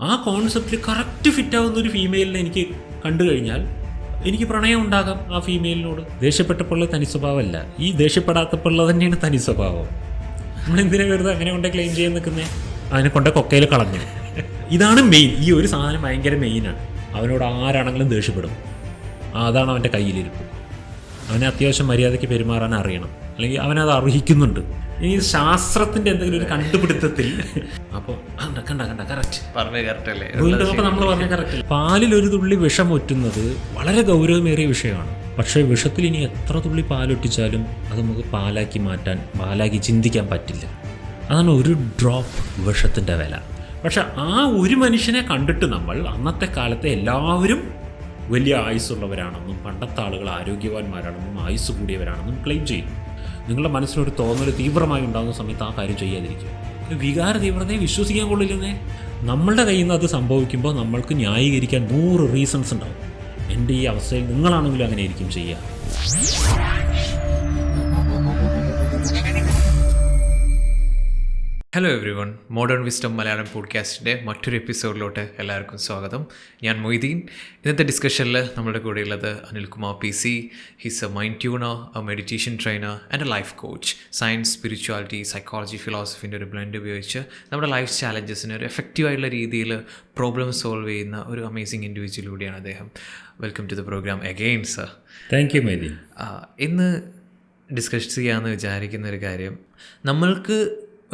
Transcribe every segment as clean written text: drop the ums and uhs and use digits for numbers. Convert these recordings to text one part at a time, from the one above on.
ആ കോൺസെപ്റ്റിൽ കറക്റ്റ് ഫിറ്റാവുന്നൊരു ഫീമെയിലിനെ എനിക്ക് കണ്ടു കഴിഞ്ഞാൽ എനിക്ക് പ്രണയം ഉണ്ടാകാം ആ ഫീമെയിലിനോട്. ദേഷ്യപ്പെട്ടപ്പോഴുള്ള തനി സ്വഭാവമല്ല, ഈ ദേഷ്യപ്പെടാത്തപ്പോഴുള്ള തന്നെയാണ് തനി സ്വഭാവം. നമ്മളെന്തിനാ വെറുതെ അങ്ങനെ കൊണ്ട് ക്ലെയിം ചെയ്യാൻ നിൽക്കുന്നത്? അതിനെ കൊണ്ട് കൊക്കയിൽ കളഞ്ഞു. ഇതാണ് മെയിൻ. ഈ ഒരു സാധനം ഭയങ്കര മെയിനാണ്. അവനോട് ആരാണെങ്കിലും ദേഷ്യപ്പെടും. അതാണ് അവൻ്റെ കയ്യിലിരിപ്പ്. അവനെ അത്യാവശ്യം മര്യാദയ്ക്ക് പെരുമാറാൻ അറിയണം, അല്ലെങ്കിൽ അവനത് അർഹിക്കുന്നുണ്ട്. ഈ ശാസ്ത്രത്തിൻ്റെ എന്തെങ്കിലും ഒരു കണ്ടുപിടുത്തത്തിൽ അപ്പോൾ കണ്ട കറക്റ്റ് അപ്പോൾ നമ്മൾ പറഞ്ഞ കറക്റ്റ്. പാലിൽ ഒരു തുള്ളി വിഷം ഒറ്റുന്നത് വളരെ ഗൗരവമേറിയ വിഷയമാണ്. പക്ഷേ വിഷത്തിൽ ഇനി എത്ര തുള്ളി പാലൊട്ടിച്ചാലും അത് നമുക്ക് പാലാക്കി ചിന്തിക്കാൻ പറ്റില്ല. അതാണ് ഒരു ഡ്രോപ്പ് വിഷത്തിൻ്റെ വില. പക്ഷെ ആ ഒരു മനുഷ്യനെ കണ്ടിട്ട് നമ്മൾ അന്നത്തെ കാലത്തെ എല്ലാവരും വലിയ ആയുസ്സുള്ളവരാണെന്നും പണ്ടത്തെ ആളുകൾ ആരോഗ്യവാന്മാരാണെന്നും ആയുസ് കൂടിയവരാണെന്നും ക്ലെയിം ചെയ്യും. നിങ്ങളുടെ മനസ്സിനൊരു തോന്നൽ തീവ്രമായി ഉണ്ടാകുന്ന സമയത്ത് ആ കാര്യം ചെയ്യാതിരിക്കും. വികാര തീവ്രതയെ വിശ്വസിക്കാൻ കൊള്ളില്ലെന്നേ. നമ്മളുടെ കയ്യിൽ നിന്ന് അത് സംഭവിക്കുമ്പോൾ നമ്മൾക്ക് ന്യായീകരിക്കാൻ 100 റീസൺസ് ഉണ്ടാവും. എൻ്റെ ഈ അവസ്ഥയിൽ നിങ്ങളാണെങ്കിലും അങ്ങനെ ആയിരിക്കും ചെയ്യുക. Hello everyone, modern wisdom Malayalam പോഡ്കാസ്റ്റിൻ്റെ മറ്റൊരു എപ്പിസോഡിലോട്ട് എല്ലാവർക്കും സ്വാഗതം. ഞാൻ മൊയ്തീൻ. ഇന്നത്തെ ഡിസ്കഷനിൽ നമ്മുടെ കൂടെയുള്ളത് Anilkumar PC. His a mind tuner, a meditation trainer and a life coach. Science, spirituality, psychology, ഫിലോസഫിൻ്റെ ഒരു ബ്ലെൻഡ് ഉപയോഗിച്ച് നമ്മുടെ ലൈഫ് ചാലഞ്ചസിന് ഒരു എഫക്റ്റീവായിട്ടുള്ള രീതിയിൽ പ്രോബ്ലം സോൾവ് ചെയ്യുന്ന ഒരു അമേസിങ് ഇൻഡിവിജ്വൽ കൂടിയാണ് അദ്ദേഹം. Welcome to the programme again sir. Thank you Moideen. ഇന്ന് ഡിസ്കസ് ചെയ്യാമെന്ന് വിചാരിക്കുന്ന ഒരു കാര്യം, നമ്മൾക്ക്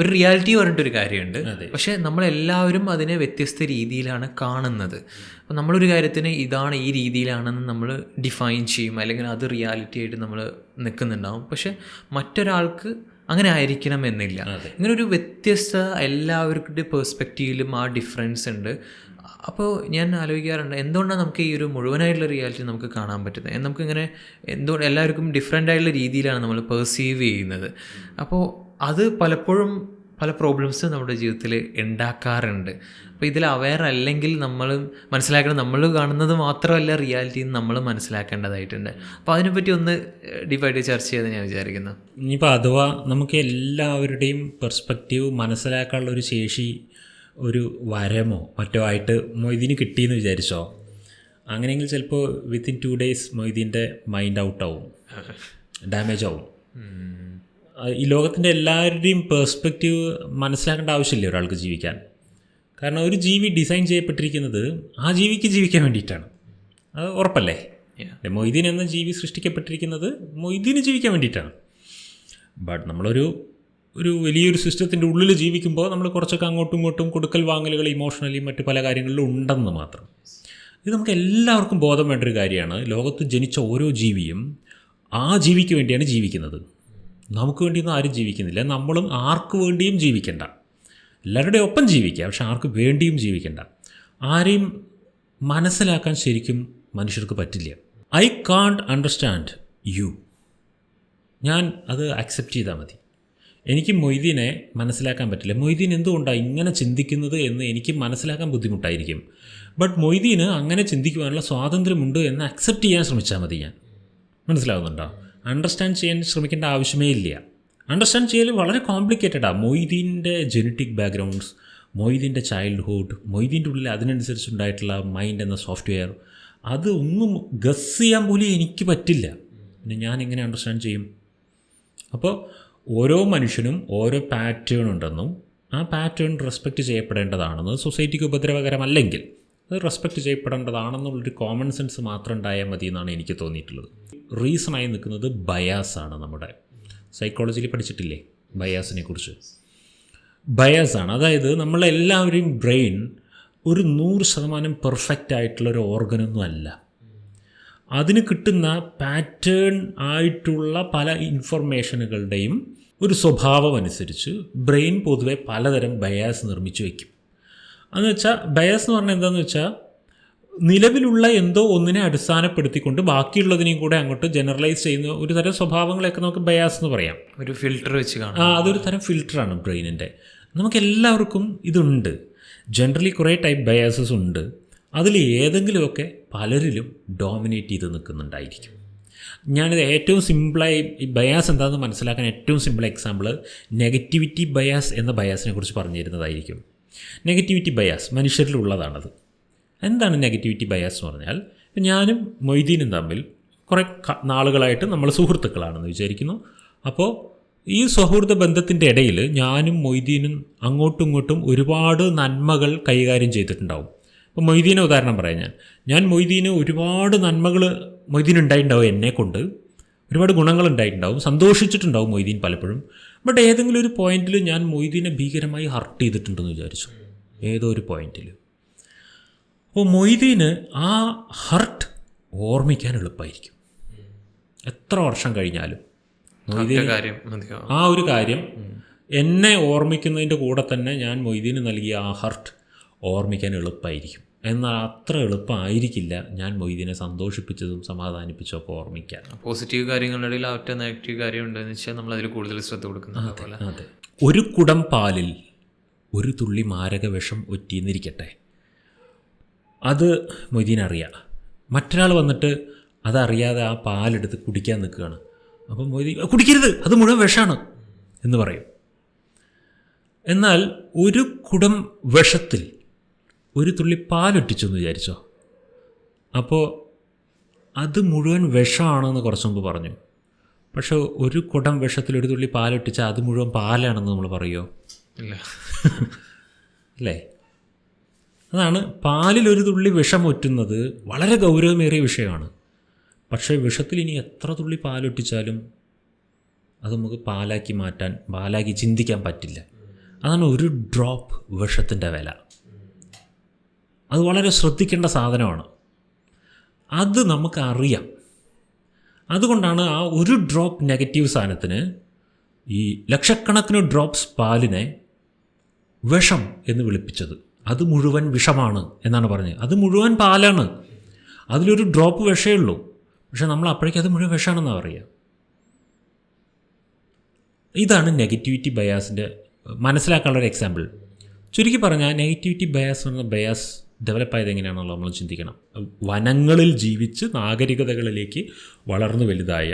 ഒരു റിയാലിറ്റി പറഞ്ഞിട്ടൊരു കാര്യമുണ്ട്, പക്ഷേ നമ്മളെല്ലാവരും അതിനെ വ്യത്യസ്ത രീതിയിലാണ് കാണുന്നത്. അപ്പോൾ നമ്മളൊരു കാര്യത്തിന് ഇതാണ് ഈ രീതിയിലാണെന്ന് നമ്മൾ ഡിഫൈൻ ചെയ്യും, അല്ലെങ്കിൽ അത് റിയാലിറ്റി ആയിട്ട് നമ്മൾ നിൽക്കുന്നുണ്ടാവും. പക്ഷെ മറ്റൊരാൾക്ക് അങ്ങനെ ആയിരിക്കണം എന്നില്ല. ഇങ്ങനൊരു വ്യത്യസ്ത എല്ലാവരുടെ പേഴ്സ്പെക്റ്റീവിലും ആ ഡിഫറൻസ് ഉണ്ട്. അപ്പോൾ ഞാൻ ആലോചിക്കാറുണ്ട്, എന്തുകൊണ്ടാണ് നമുക്ക് ഈ ഒരു മുഴുവനായിട്ടുള്ള റിയാലിറ്റി നമുക്ക് കാണാൻ പറ്റുന്നത്? നമുക്കിങ്ങനെ എന്തുകൊണ്ട് എല്ലാവർക്കും ഡിഫറെൻ്റ് ആയിട്ടുള്ള രീതിയിലാണ് നമ്മൾ പെർസീവ് ചെയ്യുന്നത്. അപ്പോൾ അത് പലപ്പോഴും പല പ്രോബ്ലംസ് നമ്മുടെ ജീവിതത്തിൽ ഉണ്ടാക്കാറുണ്ട്. അപ്പോൾ ഇതിൽ അവെയർ അല്ലെങ്കിൽ നമ്മൾ മനസ്സിലാക്കണം, നമ്മൾ കാണുന്നത് മാത്രമല്ല റിയാലിറ്റി നമ്മൾ മനസ്സിലാക്കേണ്ടതായിട്ടുണ്ട്. അപ്പോൾ അതിനെപ്പറ്റി ഒന്ന് ഡീപ്പായിട്ട് ചർച്ച ചെയ്ത് ഞാൻ വിചാരിക്കുന്നു. ഇനിയിപ്പോൾ അഥവാ നമുക്ക് എല്ലാവരുടെയും പെർസ്പെക്റ്റീവ് മനസ്സിലാക്കാനുള്ളൊരു ശേഷി ഒരു വരമോ മറ്റോ ആയിട്ട് മൊയ്തീന് കിട്ടിയെന്ന് വിചാരിച്ചോ, അങ്ങനെയെങ്കിൽ ചിലപ്പോൾ വിത്തിൻ 2 days മൊയ്തീൻ്റെ മൈൻഡ് ഔട്ടാവും, ഡാമേജ് ആവും. ഈ ലോകത്തിൻ്റെ എല്ലാവരുടെയും പേഴ്സ്പെക്റ്റീവ് മനസ്സിലാക്കേണ്ട ആവശ്യമില്ല ഒരാൾക്ക് ജീവിക്കാൻ. കാരണം ഒരു ജീവി ഡിസൈൻ ചെയ്യപ്പെട്ടിരിക്കുന്നത് ആ ജീവിക്ക് ജീവിക്കാൻ വേണ്ടിയിട്ടാണ്. അത് ഉറപ്പല്ലേ? മൊയ്തീൻ എന്ന ജീവി സൃഷ്ടിക്കപ്പെട്ടിരിക്കുന്നത് മൊയ്തീന് ജീവിക്കാൻ വേണ്ടിയിട്ടാണ്. ബട്ട് നമ്മളൊരു വലിയൊരു സിസ്റ്റത്തിൻ്റെ ഉള്ളിൽ ജീവിക്കുമ്പോൾ നമ്മൾ കുറച്ചൊക്കെ അങ്ങോട്ടും ഇങ്ങോട്ടും കൊടുക്കൽ വാങ്ങലുകൾ ഇമോഷണലി മറ്റു പല കാര്യങ്ങളിലും ഉണ്ടെന്ന് മാത്രം. ഇത് നമുക്ക് എല്ലാവർക്കും ബോധം വേണ്ടൊരു കാര്യമാണ്. ലോകത്ത് ജനിച്ച ഓരോ ജീവിയും ആ ജീവിക്ക് വേണ്ടിയാണ് ജീവിക്കുന്നത്. നമുക്ക് വേണ്ടിയൊന്നും ആരും ജീവിക്കുന്നില്ല. നമ്മളും ആർക്ക് വേണ്ടിയും ജീവിക്കണ്ട. എല്ലാവരുടെയും ഒപ്പം ജീവിക്കുക, പക്ഷെ ആർക്ക് വേണ്ടിയും ജീവിക്കണ്ട. ആരെയും മനസ്സിലാക്കാൻ ശരിക്കും മനുഷ്യർക്ക് പറ്റില്ല. I can't understand you. ഞാൻ അത് അക്സെപ്റ്റ് ചെയ്താൽ മതി. എനിക്ക് മൊയ്തീനെ മനസ്സിലാക്കാൻ പറ്റില്ല. മൊയ്തീൻ എന്തുകൊണ്ടാണ് ഇങ്ങനെ ചിന്തിക്കുന്നത് എന്ന് എനിക്ക് മനസ്സിലാക്കാൻ ബുദ്ധിമുട്ടായിരിക്കും. ബട്ട് മൊയ്തീന് അങ്ങനെ ചിന്തിക്കുവാനുള്ള സ്വാതന്ത്ര്യമുണ്ട് എന്ന് അക്സെപ്റ്റ് ചെയ്യാൻ ശ്രമിച്ചാൽ മതി. ഞാൻ മനസ്സിലാകുന്നുണ്ടോ? അണ്ടർസ്റ്റാൻഡ് ചെയ്യാൻ ശ്രമിക്കേണ്ട ആവശ്യമേ ഇല്ല. അണ്ടർസ്റ്റാൻഡ് ചെയ്യൽ വളരെ കോംപ്ലിക്കേറ്റഡാണ്. മൊയ്തീൻ്റെ ജെനറ്റിക് ബാക്ക്ഗ്രൗണ്ട്സ്, മൊയ്തീൻ്റെ ചൈൽഡ്ഹുഡ്, മൊയ്തീൻ്റെ ഉള്ളിൽ അതിനനുസരിച്ചുണ്ടായിട്ടുള്ള മൈൻഡ് എന്ന സോഫ്റ്റ്വെയർ, അത് ഒന്നും ഗസ് ചെയ്യാൻ പോലും എനിക്ക് പറ്റില്ല. പിന്നെ ഞാൻ എങ്ങനെ അണ്ടർസ്റ്റാൻഡ് ചെയ്യും? അപ്പോൾ ഓരോ മനുഷ്യനും ഓരോ പാറ്റേൺ ഉണ്ടെന്നും ആ പാറ്റേൺ റെസ്പെക്റ്റ് ചെയ്യപ്പെടേണ്ടതാണെന്ന്, സൊസൈറ്റിക്ക് ഉപദ്രവകരമല്ലെങ്കിൽ അത് റെസ്പെക്റ്റ് ചെയ്യപ്പെടേണ്ടതാണെന്നുള്ളൊരു കോമൺ സെൻസ് മാത്രം ഉണ്ടായാൽ മതി എന്നാണ് എനിക്ക് തോന്നിയിട്ടുള്ളത്. റീസണായി നിൽക്കുന്നത് ബയാസാണ്. നമ്മുടെ സൈക്കോളജിയിൽ പഠിച്ചിട്ടില്ലേ ബയാസിനെ കുറിച്ച്? ബയാസാണ്, അതായത് നമ്മളെല്ലാവരെയും ബ്രെയിൻ ഒരു 100% പെർഫെക്റ്റ് ആയിട്ടുള്ളൊരു ഓർഗനൊന്നും അല്ല. അതിന് കിട്ടുന്ന പാറ്റേൺ ആയിട്ടുള്ള പല ഇൻഫർമേഷനുകളുടെയും ഒരു സ്വഭാവം അനുസരിച്ച് ബ്രെയിൻ പൊതുവെ പലതരം ബയാസ് നിർമ്മിച്ചു വയ്ക്കും. അതെന്ന് വെച്ചാൽ ബയാസ് എന്ന് പറഞ്ഞാൽ എന്താണെന്ന് വെച്ചാൽ നിലവിലുള്ള എന്തോ ഒന്നിനെ അടിസ്ഥാനപ്പെടുത്തിക്കൊണ്ട് ബാക്കിയുള്ളതിനെയും കൂടെ അങ്ങോട്ട് ജനറലൈസ് ചെയ്യുന്ന ഒരു തരം സ്വഭാവങ്ങളെയൊക്കെ നമുക്ക് ബയാസ് എന്ന് പറയാം. ഒരു ഫിൽറ്റർ വെച്ച് കാണാം. അതൊരു തരം ഫിൽറ്ററാണ് ബ്രെയിനിൻ്റെ. നമുക്കെല്ലാവർക്കും ഇതുണ്ട്. ജനറലി കുറേ ടൈപ്പ് ബയാസസ് ഉണ്ട്. അതിൽ ഏതെങ്കിലുമൊക്കെ പലരിലും ഡോമിനേറ്റ് ചെയ്ത് നിൽക്കുന്നുണ്ടായിരിക്കും. ഞാനിത് ഏറ്റവും സിമ്പിളായി ഈ ബയാസ് എന്താണെന്ന് മനസ്സിലാക്കാൻ ഏറ്റവും സിമ്പിൾ എക്സാമ്പിൾ നെഗറ്റിവിറ്റി ബയാസ് എന്ന ബയാസിനെ കുറിച്ച് പറഞ്ഞു തരുന്നതായിരിക്കും. നെഗറ്റിവിറ്റി ബയാസ് മനുഷ്യരിലുള്ളതാണത്. എന്താണ് നെഗറ്റിവിറ്റി ബയാസ് എന്ന് പറഞ്ഞാൽ, ഞാനും മൊയ്തീനും തമ്മിൽ കുറേ നാളുകളായിട്ട് നമ്മൾ സുഹൃത്തുക്കളാണെന്ന് വിചാരിക്കുന്നു. അപ്പോൾ ഈ സൗഹൃദ ബന്ധത്തിൻ്റെ ഇടയിൽ ഞാനും മൊയ്തീനും അങ്ങോട്ടും ഇങ്ങോട്ടും ഒരുപാട് നന്മകൾ കൈകാര്യം ചെയ്തിട്ടുണ്ടാവും. ഇപ്പോൾ മൊയ്തീനെ ഉദാഹരണം പറയാം. ഞാൻ മൊയ്തീന് ഒരുപാട് നന്മകൾ മൊയ്തീനുണ്ടായിട്ടുണ്ടാവും, എന്നെക്കൊണ്ട് ഒരുപാട് ഗുണങ്ങളുണ്ടായിട്ടുണ്ടാവും, സന്തോഷിച്ചിട്ടുണ്ടാവും മൊയ്തീൻ പലപ്പോഴും. ബട്ട് ഏതെങ്കിലും ഒരു പോയിന്റിൽ ഞാൻ മൊയ്തീനെ ഭീകരമായി ഹർട്ട് ചെയ്തിട്ടുണ്ടെന്ന് വിചാരിച്ചു, ഏതോ ഒരു പോയിന്റിൽ. അപ്പോൾ മൊയ്തീന് ആ ഹർട്ട് ഓർമ്മിക്കാൻ എളുപ്പമായിരിക്കും. എത്ര വർഷം കഴിഞ്ഞാലും മൊയ്തീന് ആ ഒരു കാര്യം എന്നെ ഓർമ്മിക്കുന്നതിൻ്റെ കൂടെ തന്നെ ഞാൻ മൊയ്തീന് നൽകിയ ആ ഹർട്ട് ഓർമ്മിക്കാൻ എളുപ്പമായിരിക്കും. എന്നാൽ അത്ര എളുപ്പമായിരിക്കില്ല ഞാൻ മൊയ്തീനെ സന്തോഷിപ്പിച്ചതും സമാധാനിപ്പിച്ചൊക്കെ ഓർമ്മിക്കാൻ. പോസിറ്റീവ് കാര്യങ്ങളുടെ ഇടയിൽ ഒറ്റ നെഗറ്റീവ് കാര്യം ഉണ്ടെന്ന് വെച്ചാൽ നമ്മൾ അതിൽ കൂടുതൽ ശ്രദ്ധ കൊടുക്കുന്നത്. അതെ, ഒരു കുടം പാലിൽ ഒരു തുള്ളി മാരക വിഷം ഒറ്റിയെന്നിരിക്കട്ടെ, അത് മൊയ്തീനറിയാം. മറ്റൊരാൾ വന്നിട്ട് അതറിയാതെ ആ പാലെടുത്ത് കുടിക്കാൻ നിൽക്കുകയാണ്. അപ്പം മൊയ്തീൻ കുടിക്കരുത്, അത് മുഴുവൻ വിഷമാണ് എന്ന് പറയും. എന്നാൽ ഒരു കുടം വിഷത്തിൽ ഒരു തുള്ളി പാലൊറ്റിച്ചു എന്ന് വിചാരിച്ചോ, അപ്പോൾ അത് മുഴുവൻ വിഷമാണെന്ന് കുറച്ച് മുമ്പ് പറഞ്ഞു. പക്ഷെ ഒരു കുടം വിഷത്തിൽ ഒരു തുള്ളി പാലൊട്ടിച്ചാൽ അത് മുഴുവൻ പാലാണെന്ന് നമ്മൾ പറയുമോ? ഇല്ല. അല്ലേ? അതാണ്, പാലിൽ ഒരു തുള്ളി വിഷം ഒറ്റുന്നത് വളരെ ഗൗരവമേറിയ വിഷയമാണ്. പക്ഷേ വിഷത്തിൽ ഇനി എത്ര തുള്ളി പാലൊട്ടിച്ചാലും അത് നമുക്ക് പാലാക്കി ചിന്തിക്കാൻ പറ്റില്ല. അതാണ് ഒരു ഡ്രോപ്പ് വിഷത്തിൻ്റെ വില. അത് വളരെ ശ്രദ്ധിക്കേണ്ട സാധനമാണ്. അത് നമുക്കറിയാം. അതുകൊണ്ടാണ് ആ ഒരു ഡ്രോപ്പ് നെഗറ്റീവ് സാധനത്തിന് ഈ ലക്ഷക്കണക്കിന് ഡ്രോപ്സ് പാലിനെ വിഷം എന്ന് വിളിപ്പിച്ചത്. അത് മുഴുവൻ വിഷമാണ് എന്നാണ് പറഞ്ഞത്. അത് മുഴുവൻ പാലാണ്, അതിലൊരു ഡ്രോപ്പ് വിഷമേ ഉള്ളൂ. പക്ഷെ നമ്മൾ അപ്പോഴേക്കും അത് മുഴുവൻ വിഷമാണെന്നാണ് പറയുക. ഇതാണ് നെഗറ്റിവിറ്റി ബയാസിൻ്റെ മനസ്സിലാക്കാനുള്ളൊരു എക്സാമ്പിൾ. ചുരുക്കി പറഞ്ഞാൽ നെഗറ്റിവിറ്റി ബയാസ് എന്ന ബയാസ് ഡെവലപ്പ് ആയത് എങ്ങനെയാണെന്നുള്ളത് നമ്മൾ ചിന്തിക്കണം. വനങ്ങളിൽ ജീവിച്ച് നാഗരികതകളിലേക്ക് വളർന്നു വലുതായ,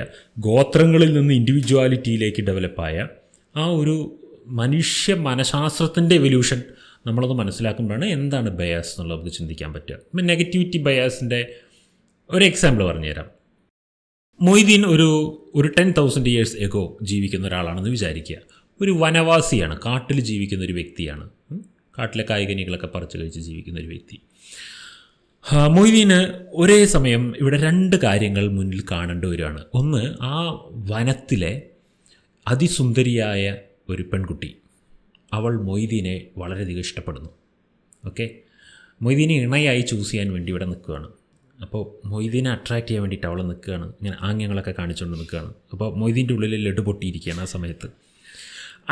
ഗോത്രങ്ങളിൽ നിന്ന് ഇൻഡിവിജ്വാലിറ്റിയിലേക്ക് ഡെവലപ്പായ ആ ഒരു മനുഷ്യ മനഃശാസ്ത്രത്തിൻ്റെ എവല്യൂഷൻ നമ്മളത് മനസ്സിലാക്കുമ്പോഴാണ് എന്താണ് ബയാസ് എന്നുള്ളത് നമുക്ക് ചിന്തിക്കാൻ പറ്റുക. ഇപ്പം നെഗറ്റിവിറ്റി ബയാസിൻ്റെ ഒരു എക്സാമ്പിൾ പറഞ്ഞുതരാം. മൊയ്തീൻ ഒരു 10,000 years എഗോ ജീവിക്കുന്ന ഒരാളാണെന്ന് വിചാരിക്കുക. ഒരു വനവാസിയാണ്, കാട്ടിൽ ജീവിക്കുന്ന ഒരു വ്യക്തിയാണ്. കാട്ടിലെ കായ്കനികളൊക്കെ പറിച്ച് കഴിച്ച് ജീവിക്കുന്ന ഒരു വ്യക്തി. മൊയ്തീന് ഒരേ സമയം ഇവിടെ 2 കാര്യങ്ങൾ മുന്നിൽ കാണേണ്ടി വരികയാണ്. ഒന്ന്, ആ വനത്തിലെ അതിസുന്ദരിയായ ഒരു പെൺകുട്ടി, അവൾ മൊയ്തീനെ വളരെയധികം ഇഷ്ടപ്പെടുന്നു. ഓക്കെ, മൊയ്തീനെ ഇണയായി ചൂസ് ചെയ്യാൻ വേണ്ടി ഇവിടെ നിൽക്കുകയാണ്. അപ്പോൾ മൊയ്തീനെ അട്രാക്റ്റ് ചെയ്യാൻ വേണ്ടിയിട്ട് അവൾ നിൽക്കുകയാണ്, ഇങ്ങനെ ആംഗ്യങ്ങളൊക്കെ കാണിച്ചുകൊണ്ട് നിൽക്കുകയാണ്. അപ്പോൾ മൊയ്തീൻ്റെ ഉള്ളിൽ ലഡു പൊട്ടിയിരിക്കുകയാണ് ആ സമയത്ത്.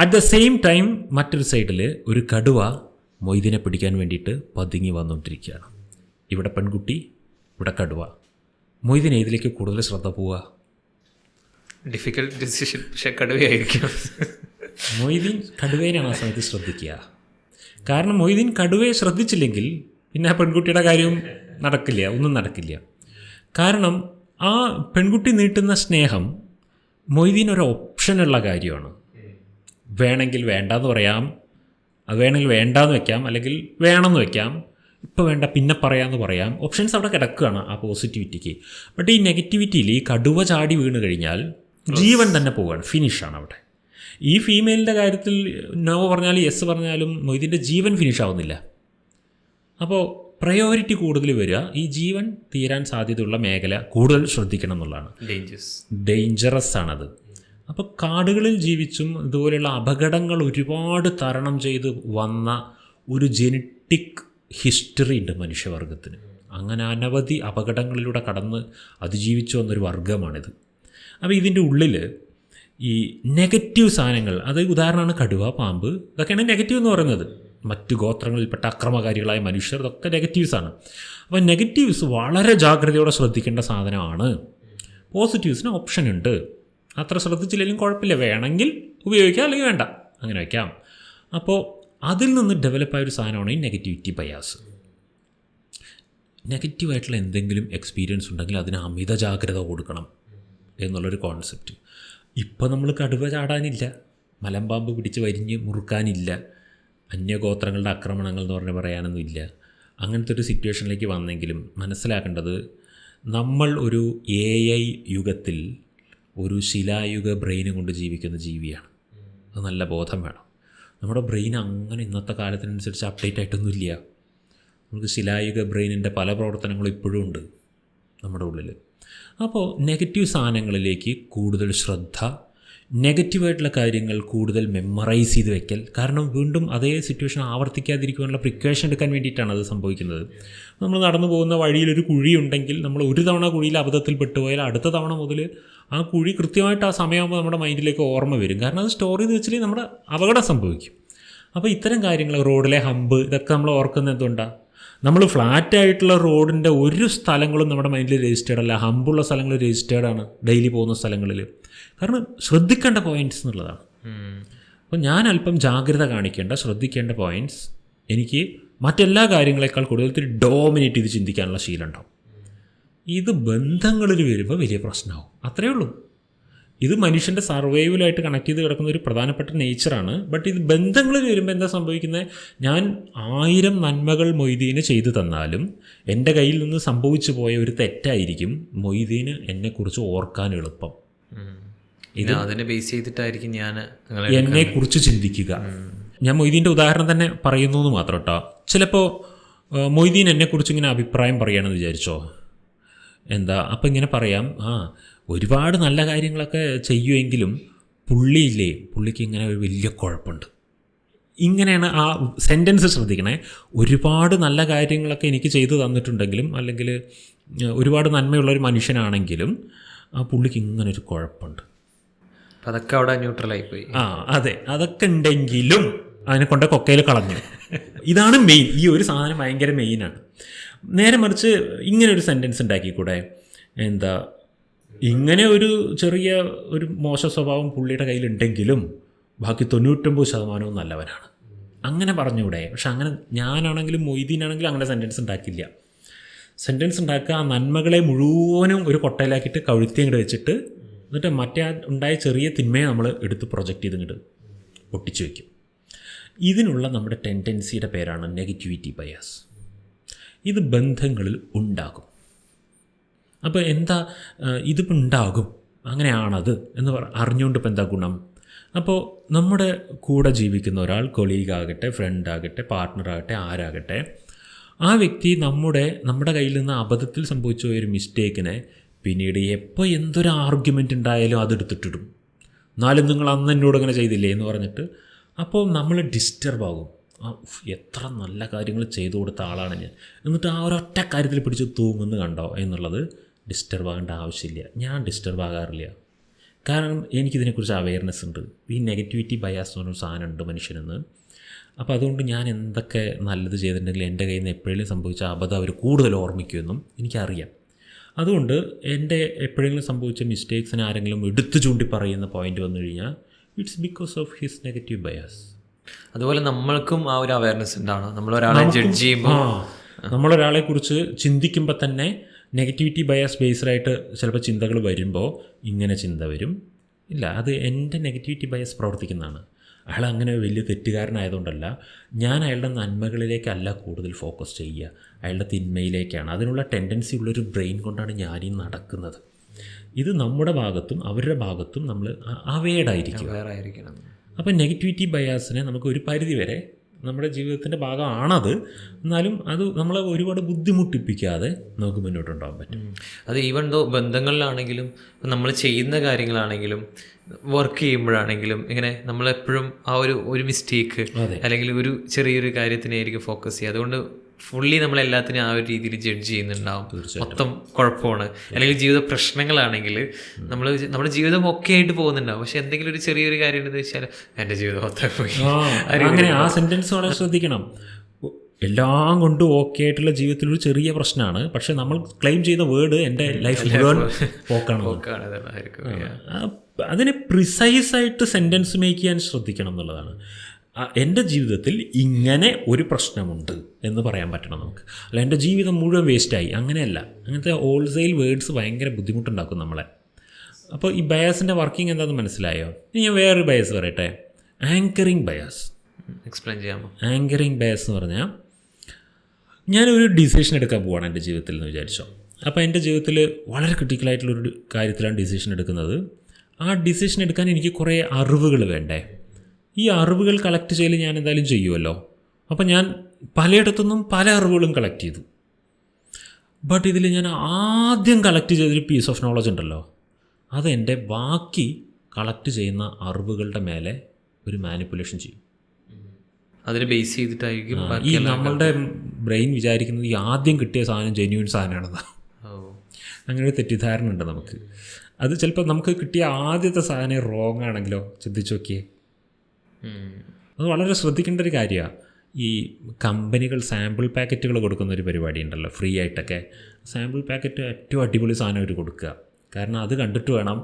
അറ്റ് ദ സെയിം ടൈം മറ്റൊരു സൈഡിൽ ഒരു കടുവ മൊയ്തീനെ പിടിക്കാൻ വേണ്ടിയിട്ട് പതുങ്ങി വന്നുകൊണ്ടിരിക്കുകയാണ്. ഇവിടെ പെൺകുട്ടി, ഇവിടെ കടുവ. മൊയ്തീൻ ഏതിലേക്ക് കൂടുതൽ ശ്രദ്ധ പോവുക? ഡിഫിക്കൽട്ട് ഡിസിഷൻ, പക്ഷേ കടുവയായിരിക്കും. മൊയ്തീൻ കടുവേനാണ് ആ സമയത്ത് ശ്രദ്ധിക്കുക. കാരണം മൊയ്തീൻ കടുവയെ ശ്രദ്ധിച്ചില്ലെങ്കിൽ പിന്നെ ആ പെൺകുട്ടിയുടെ കാര്യവും നടക്കില്ല, ഒന്നും നടക്കില്ല. കാരണം ആ പെൺകുട്ടി നീട്ടുന്ന സ്നേഹം മൊയ്തീൻ ഒരു ഓപ്ഷനുള്ള കാര്യമാണ്. വേണമെങ്കിൽ വേണ്ടാന്ന് പറയാം, അത് വേണമെങ്കിൽ വേണ്ടാന്ന് വെക്കാം, അല്ലെങ്കിൽ വേണമെന്ന് വെക്കാം, ഇപ്പോൾ വേണ്ട പിന്നെ പറയാമെന്ന് പറയാം. ഓപ്ഷൻസ് അവിടെ കിടക്കുകയാണ് ആ പോസിറ്റിവിറ്റിക്ക്. ബട്ട് ഈ നെഗറ്റിവിറ്റിയിൽ ഈ കടുവ ചാടി വീണ് കഴിഞ്ഞാൽ ജീവൻ തന്നെ പോവുകയാണ്, ഫിനിഷാണ് അവിടെ. ഈ ഫീമെയിലിൻ്റെ കാര്യത്തിൽ നോ പറഞ്ഞാലും യെസ് പറഞ്ഞാലും മൊയ്തീൻ്റെ ജീവൻ ഫിനിഷ് ആവുന്നില്ല. അപ്പോൾ പ്രയോറിറ്റി കൂടുതൽ വരിക ഈ ജീവൻ തീരാൻ സാധ്യതയുള്ള മേഖല കൂടുതൽ ശ്രദ്ധിക്കണം എന്നുള്ളതാണ്. ഡേഞ്ചറസ് ആണത്. അപ്പോൾ കാടുകളിൽ ജീവിച്ചും ഇതുപോലെയുള്ള അപകടങ്ങൾ ഒരുപാട് തരണം ചെയ്ത് വന്ന ഒരു ജെനറ്റിക് ഹിസ്റ്ററി ഉണ്ട് മനുഷ്യവർഗത്തിന്. അങ്ങനെ അനവധി അപകടങ്ങളിലൂടെ കടന്ന് അതിജീവിച്ചു വന്നൊരു വർഗമാണിത്. അപ്പോൾ ഇതിൻ്റെ ഉള്ളിൽ ഈ നെഗറ്റീവ് സാധനങ്ങൾ, അത് ഉദാഹരണമാണ് കടുവ, പാമ്പ്, ഇതൊക്കെയാണ് നെഗറ്റീവ് എന്ന് പറയുന്നത്. മറ്റു ഗോത്രങ്ങളിൽപ്പെട്ട അക്രമകാരികളായ മനുഷ്യർ, ഇതൊക്കെ നെഗറ്റീവ്സാണ്. അപ്പോൾ നെഗറ്റീവ്സ് വളരെ ജാഗ്രതയോടെ ശ്രദ്ധിക്കേണ്ട സാധനമാണ്. പോസിറ്റീവ്സിന് ഓപ്ഷൻ ഉണ്ട്, അത്ര ശ്രദ്ധിച്ചില്ലെങ്കിലും കുഴപ്പമില്ല, വേണമെങ്കിൽ ഉപയോഗിക്കാം അല്ലെങ്കിൽ വേണ്ട, അങ്ങനെ വയ്ക്കാം. അപ്പോൾ അതിൽ നിന്ന് ഡെവലപ്പായ ഒരു സാധനമാണ് ഈ നെഗറ്റിവിറ്റി ബയാസ്. നെഗറ്റീവായിട്ടുള്ള എന്തെങ്കിലും എക്സ്പീരിയൻസ് ഉണ്ടെങ്കിൽ അതിന് അമിത ജാഗ്രത കൊടുക്കണം എന്നുള്ളൊരു കോൺസെപ്റ്റ്. ഇപ്പോൾ നമ്മൾ കടുവ ചാടാനില്ല, മലമ്പാമ്പ് പിടിച്ച് വരിഞ്ഞ് മുറുക്കാനില്ല, അന്യഗോത്രങ്ങളുടെ ആക്രമണങ്ങൾ എന്ന് പറഞ്ഞ് പറയാനൊന്നുമില്ല. അങ്ങനത്തെ ഒരു സിറ്റുവേഷനിലേക്ക് വന്നെങ്കിലും മനസ്സിലാക്കേണ്ടത് നമ്മൾ ഒരു AI യുഗത്തിൽ ഒരു ശിലായുഗ ബ്രെയിൻ കൊണ്ട് ജീവിക്കുന്ന ജീവിയാണ്. അത് നല്ല ബോധം വേണം. നമ്മുടെ ബ്രെയിൻ അങ്ങനെ ഇന്നത്തെ കാലത്തിനനുസരിച്ച് അപ്ഡേറ്റ് ആയിട്ടൊന്നുമില്ല. നമുക്ക് ശിലായുഗ ബ്രെയിനിൻ്റെ പല പ്രവർത്തനങ്ങളും ഇപ്പോഴും ഉണ്ട് നമ്മുടെ ഉള്ളിൽ. അപ്പോൾ നെഗറ്റീവ് സാധനങ്ങളിലേക്ക് കൂടുതൽ ശ്രദ്ധ, നെഗറ്റീവായിട്ടുള്ള കാര്യങ്ങൾ കൂടുതൽ മെമ്മറൈസ് ചെയ്ത് വെക്കൽ. കാരണം വീണ്ടും അതേ സിറ്റുവേഷൻ ആവർത്തിക്കാതിരിക്കാനുള്ള പ്രിക്കോഷൻ എടുക്കാൻ വേണ്ടിയിട്ടാണ് അത് സംഭവിക്കുന്നത്. നമ്മൾ നടന്നു പോകുന്ന വഴിയിലൊരു കുഴിയുണ്ടെങ്കിൽ നമ്മൾ ഒരു തവണ കുഴിയിൽ അബദ്ധത്തിൽ പെട്ടുപോയാൽ അടുത്ത തവണ മുതൽ ആ കുഴി കൃത്യമായിട്ട് ആ സമയമാകുമ്പോൾ നമ്മുടെ മൈൻഡിലേക്ക് ഓർമ്മ വരും. കാരണം അത് സ്റ്റോർ ചെയ്ത് വെച്ചില്ലെങ്കിൽ നമ്മുടെ അപകടം സംഭവിക്കും. അപ്പോൾ ഇത്തരം കാര്യങ്ങൾ, റോഡിലെ ഹമ്പ്, ഇതൊക്കെ നമ്മൾ ഓർക്കുന്നത് എന്തുകൊണ്ടാണ്? നമ്മൾ ഫ്ലാറ്റായിട്ടുള്ള റോഡിൻ്റെ ഒരു സ്ഥലങ്ങളും നമ്മുടെ മൈൻഡിൽ രജിസ്റ്റേർഡ് അല്ല. ഹമ്പുള്ള സ്ഥലങ്ങൾ രജിസ്റ്റേർഡാണ് ഡെയിലി പോകുന്ന സ്ഥലങ്ങളിൽ. കാരണം ശ്രദ്ധിക്കേണ്ട പോയിൻറ്റ്സ് എന്നുള്ളതാണ്. അപ്പോൾ ഞാൻ അല്പം ജാഗ്രത കാണിക്കേണ്ട, ശ്രദ്ധിക്കേണ്ട പോയിൻറ്റ്സ് എനിക്ക് മറ്റെല്ലാ കാര്യങ്ങളെക്കാൾ കൂടുതൽ ഡോമിനേറ്റ് ചെയ്ത് ചിന്തിക്കാനുള്ള ശീലം ഉണ്ടാവും. ഇത് ബന്ധങ്ങളിൽ വരുമ്പോൾ വലിയ പ്രശ്നമാവും. അത്രയേ ഉള്ളൂ. ഇത് മനുഷ്യൻ്റെ സർവൈവലായിട്ട് കണക്ട് ചെയ്ത് കിടക്കുന്ന ഒരു പ്രധാനപ്പെട്ട നേച്ചറാണ്. ബട്ട് ഇത് ബന്ധങ്ങളിൽ വരുമ്പോൾ എന്താ സംഭവിക്കുന്നത്? ഞാൻ 1000 നന്മകൾ മൊയ്തീന് ചെയ്തു തന്നാലും എൻ്റെ കയ്യിൽ നിന്ന് സംഭവിച്ചു പോയ ഒരു തെറ്റായിരിക്കും മൊയ്തീന് എന്നെക്കുറിച്ച് ഓർക്കാൻ എളുപ്പം. ഇത് അതിനെ ബേസ് ചെയ്തിട്ടായിരിക്കും ഞാൻ എന്നെക്കുറിച്ച് ചിന്തിക്കുക. ഞാൻ മൊയ്തീൻ്റെ ഉദാഹരണം തന്നെ പറയുന്നു എന്ന് മാത്രം കേട്ടോ. ചിലപ്പോൾ മൊയ്തീൻ എന്നെക്കുറിച്ച് ഇങ്ങനെ അഭിപ്രായം പറയുകയാണെന്ന് വിചാരിച്ചോ. അപ്പോൾ ഇങ്ങനെ പറയാം, ഒരുപാട് നല്ല കാര്യങ്ങളൊക്കെ ചെയ്യുമെങ്കിലും പുള്ളിക്ക് ഇങ്ങനെ ഒരു വലിയ കുഴപ്പമുണ്ട്. ഇങ്ങനെയാണ് ആ സെൻറ്റൻസ് ശ്രദ്ധിക്കണേ. ഒരുപാട് നല്ല കാര്യങ്ങളൊക്കെ എനിക്ക് ചെയ്തു തന്നിട്ടുണ്ടെങ്കിലും, അല്ലെങ്കിൽ ഒരുപാട് നന്മയുള്ളൊരു മനുഷ്യനാണെങ്കിലും ആ പുള്ളിക്ക് ഇങ്ങനൊരു കുഴപ്പമുണ്ട്. അതൊക്കെ അവിടെ ന്യൂട്രലായി പോയി. അതെ, അതൊക്കെ ഉണ്ടെങ്കിലും അതിനെ കൊണ്ട് കൊക്കയിൽ കളഞ്ഞു. ഇതാണ് മെയിൻ. ഈ ഒരു സാധനം ഭയങ്കര മെയിനാണ്. നേരെ മറിച്ച് ഇങ്ങനെ ഒരു സെൻറ്റൻസ് ഉണ്ടാക്കിക്കൂടെ? ഇങ്ങനെ ഒരു ചെറിയ ഒരു മോശ സ്വഭാവം പുള്ളിയുടെ കയ്യിലുണ്ടെങ്കിലും ബാക്കി 99% നല്ലവനാണ്. അങ്ങനെ പറഞ്ഞൂടെ? പക്ഷെ അങ്ങനെ ഞാനാണെങ്കിലും മൊയ്തീനാണെങ്കിലും അങ്ങനെ സെൻറ്റൻസ് ഉണ്ടാക്കില്ല. സെൻറ്റൻസ് ഉണ്ടാക്കുക, ആ നന്മകളെ മുഴുവനും ഒരു കൊട്ടയിലാക്കിയിട്ട് കഴുത്തി അങ്ങോട്ട് വെച്ചിട്ട് എന്നിട്ട് മറ്റേ ഉണ്ടായ ചെറിയ തിന്മയെ നമ്മൾ എടുത്ത് പ്രൊജക്റ്റ് ചെയ്ത് ഇങ്ങോട്ട് ഒട്ടിച്ചു വയ്ക്കും. ഇതിനുള്ള നമ്മുടെ ടെൻഡൻസിയുടെ പേരാണ് നെഗറ്റിവിറ്റി ബയാസ്. ഇത് ബന്ധങ്ങളിൽ ഉണ്ടാകും. അപ്പോൾ ഇതിപ്പോൾ ഉണ്ടാകും, അങ്ങനെയാണത് എന്ന് അറിഞ്ഞുകൊണ്ട് ഇപ്പോൾ എന്താ ഗുണം? അപ്പോൾ നമ്മുടെ കൂടെ ജീവിക്കുന്ന ഒരാൾ, കൊളീഗാകട്ടെ, ഫ്രണ്ടാകട്ടെ, പാർട്ട്ണറാകട്ടെ, ആരാകട്ടെ, ആ വ്യക്തി നമ്മുടെ കയ്യിൽ നിന്ന് അബദ്ധത്തിൽ സംഭവിച്ച ഒരു മിസ്റ്റേക്കിനെ പിന്നീട് എപ്പോൾ എന്തൊരു ആർഗ്യുമെൻ്റ് ഉണ്ടായാലും അതെടുത്തിട്ടിടും. എന്നാലും നിങ്ങൾ അന്ന് എന്നോട് ഇങ്ങനെ ചെയ്തില്ലേ എന്ന് പറഞ്ഞിട്ട്. അപ്പോൾ നമ്മൾ ഡിസ്റ്റർബ് ആകും. എത്ര നല്ല കാര്യങ്ങൾ ചെയ്തു കൊടുത്ത ആളാണ് ഞാൻ, എന്നിട്ട് ആ ഒരൊറ്റ കാര്യത്തിൽ പിടിച്ച് തൂങ്ങുന്നു കണ്ടോ എന്നുള്ളത് ഡിസ്റ്റർബ് ആകേണ്ട ആവശ്യമില്ല. ഞാൻ ഡിസ്റ്റർബ് ആകാറില്ല. കാരണം എനിക്കിതിനെക്കുറിച്ച് അവെയർനെസ് ഉണ്ട്. ഈ നെഗറ്റിവിറ്റി ബയാസ് എന്ന് പറഞ്ഞൊരു സാധനം ഉണ്ട് മനുഷ്യനെന്ന്. അപ്പോൾ അതുകൊണ്ട് ഞാൻ എന്തൊക്കെ നല്ലത് ചെയ്തിട്ടുണ്ടെങ്കിൽ എൻ്റെ കയ്യിൽ നിന്ന് എപ്പോഴെങ്കിലും സംഭവിച്ച അബദ്ധം അവർ കൂടുതൽ ഓർമ്മിക്കുമെന്നും എനിക്കറിയാം. അതുകൊണ്ട് എൻ്റെ എപ്പോഴെങ്കിലും സംഭവിച്ച മിസ്റ്റേക്സിനെ ആരെങ്കിലും എടുത്തു ചൂണ്ടി പറയുന്ന പോയിൻ്റ് വന്നു കഴിഞ്ഞാൽ it's because of his negative bias. അതുപോലെ നമ്മൾക്കും ആ ഒരു അവയർനെസ് ഉണ്ടാവണം. നമ്മളൊരാളെ ജഡ്ജ് ചെയ്യുമ്പോൾ, നമ്മളൊരാളെക്കുറിച്ച് ചിന്തിക്കുമ്പോൾ തന്നെ നെഗറ്റിവിറ്റി ബയാസ് ബേസ്ഡായിട്ട് ചിലപ്പോൾ ചിന്തകൾ വരുമ്പോൾ ഇങ്ങനെ ചിന്ത വരും. ഇല്ല, അത് എൻ്റെ നെഗറ്റിവിറ്റി ബയാസ് പ്രവർത്തിക്കുന്നതാണ്. അയാൾ അങ്ങനെ വലിയ തെറ്റുകാരനായതുകൊണ്ടല്ല, ഞാൻ അയാളുടെ നന്മകളിലേക്കല്ല കൂടുതൽ ഫോക്കസ് ചെയ്യുക, അയാളുടെ തിന്മയിലേക്കാണ്. അതിനുള്ള ടെൻഡൻസി ഉള്ളൊരു ബ്രെയിൻ കൊണ്ടാണ് ഞാനീ നടക്കുന്നത്. ഇത് നമ്മുടെ ഭാഗത്തും അവരുടെ ഭാഗത്തും നമ്മൾ അവെയർഡായിരിക്കണം. അപ്പോൾ നെഗറ്റിവിറ്റി ബയാസിനെ നമുക്ക് ഒരു പരിധി വരെ നമ്മുടെ ജീവിതത്തിൻ്റെ ഭാഗമാണത്. എന്നാലും അത് നമ്മളെ ഒരുപാട് ബുദ്ധിമുട്ടിപ്പിക്കാതെ നമുക്ക് മുന്നോട്ടുണ്ടാകാൻ പറ്റും. അത് ഈവൻ ദോ ബന്ധങ്ങളിലാണെങ്കിലും നമ്മൾ ചെയ്യുന്ന കാര്യങ്ങളാണെങ്കിലും വർക്ക് ചെയ്യുമ്പോഴാണെങ്കിലും ഇങ്ങനെ നമ്മളെപ്പോഴും ആ ഒരു മിസ്റ്റേക്ക് അല്ലെങ്കിൽ ഒരു ചെറിയൊരു കാര്യത്തിനായിരിക്കും ഫോക്കസ് ചെയ്യുക. അതുകൊണ്ട് ഫുള്ളി നമ്മളെല്ലാത്തിനും ആ ഒരു രീതിയിൽ ജഡ്ജ് ചെയ്യുന്നുണ്ടാവും. മൊത്തം കുഴപ്പമാണ്. അല്ലെങ്കിൽ ജീവിത പ്രശ്നങ്ങളാണെങ്കിൽ നമ്മുടെ ജീവിതം ഒക്കെ ആയിട്ട് പോകുന്നുണ്ടാവും. പക്ഷെ എന്തെങ്കിലും ഒരു ചെറിയൊരു കാര്യം ഉണ്ടെന്ന് വെച്ചാൽ എൻ്റെ ജീവിതം മൊത്തം പോയി. അങ്ങനെ ആ സെൻറ്റൻസ് വളരെ ശ്രദ്ധിക്കണം. എല്ലാം കൊണ്ടും ഓക്കെ ആയിട്ടുള്ള ജീവിതത്തിലൊരു ചെറിയ പ്രശ്നമാണ്, പക്ഷെ നമ്മൾ ക്ലെയിം ചെയ്ത വേർഡ് എൻ്റെ ലൈഫ് മുഴുവൻ പോക്കാണ്. അതിനെ പ്രിസൈസായിട്ട് സെൻറ്റൻസ് മേക്ക് ചെയ്യാൻ ശ്രദ്ധിക്കണം എന്നുള്ളതാണ്. എൻ്റെ ജീവിതത്തിൽ ഇങ്ങനെ ഒരു പ്രശ്നമുണ്ട് എന്ന് പറയാൻ പറ്റണം നമുക്ക്. അല്ല എൻ്റെ ജീവിതം മുഴുവൻ വേസ്റ്റായി, അങ്ങനെയല്ല. അങ്ങനത്തെ ഹോൾസെയിൽ വേർഡ്സ് ഭയങ്കര ബുദ്ധിമുട്ടുണ്ടാക്കും നമ്മളെ. അപ്പോൾ ഈ ബയാസിൻ്റെ വർക്കിംഗ് എന്താണെന്ന് മനസ്സിലായോ? ഇനി ഞാൻ വേറൊരു ബയസ് പറയട്ടെ, ആങ്കറിങ് ബയാസ്. എക്സ്പ്ലെയിൻ ചെയ്യാമോ? ആങ്കറിങ് ബയസ് എന്ന് പറഞ്ഞാൽ, ഞാനൊരു ഡിസിഷൻ എടുക്കാൻ പോവാണ് എൻ്റെ ജീവിതത്തിൽ എന്ന് വിചാരിച്ചോ. അപ്പോൾ എൻ്റെ ജീവിതത്തിൽ വളരെ ക്രിട്ടിക്കലായിട്ടുള്ളൊരു കാര്യത്തിലാണ് ഡിസിഷൻ എടുക്കുന്നത്. ആ ഡിസിഷൻ എടുക്കാൻ എനിക്ക് കുറേ അറിവുകൾ വേണ്ടേ. ഈ അറിവുകൾ കളക്ട് ചെയ്യൽ ഞാൻ എന്തായാലും ചെയ്യുമല്ലോ. അപ്പോൾ ഞാൻ പലയിടത്തുനിന്നും പല അറിവുകളും കളക്ട് ചെയ്തു. ബട്ട് ഇതിൽ ഞാൻ ആദ്യം കളക്ട് ചെയ്തൊരു പീസ് ഓഫ് നോളജ് ഉണ്ടല്ലോ, അതെൻ്റെ ബാക്കി കളക്ട് ചെയ്യുന്ന അറിവുകളുടെ മേലെ ഒരു മാനിപ്പുലേഷൻ ചെയ്യും. അതിന് ബേസ് ചെയ്തിട്ടായിരിക്കും ഈ നമ്മളുടെ ബ്രെയിൻ വിചാരിക്കുന്നത് ഈ ആദ്യം കിട്ടിയ സാധനം ജെന്യൂൻ സാധനമാണെന്നാണ്. അങ്ങനെ ഒരു തെറ്റിദ്ധാരണ ഉണ്ട് നമുക്ക്. അത് ചിലപ്പോൾ നമുക്ക് കിട്ടിയ ആദ്യത്തെ സാധനം റോങ് ആണെങ്കിലോ, ചിന്തിച്ച് നോക്കിയേ. അത് വളരെ ശ്രദ്ധിക്കേണ്ട ഒരു കാര്യമാണ്. ഈ കമ്പനികൾ സാമ്പിൾ പാക്കറ്റുകൾ കൊടുക്കുന്ന ഒരു പരിപാടി ഉണ്ടല്ലോ, ഫ്രീ ആയിട്ടൊക്കെ. സാമ്പിൾ പാക്കറ്റ് ഏറ്റവും അടിപൊളി സാധനം അവർ കൊടുക്കുക. കാരണം അത് കണ്ടിട്ട് വേണം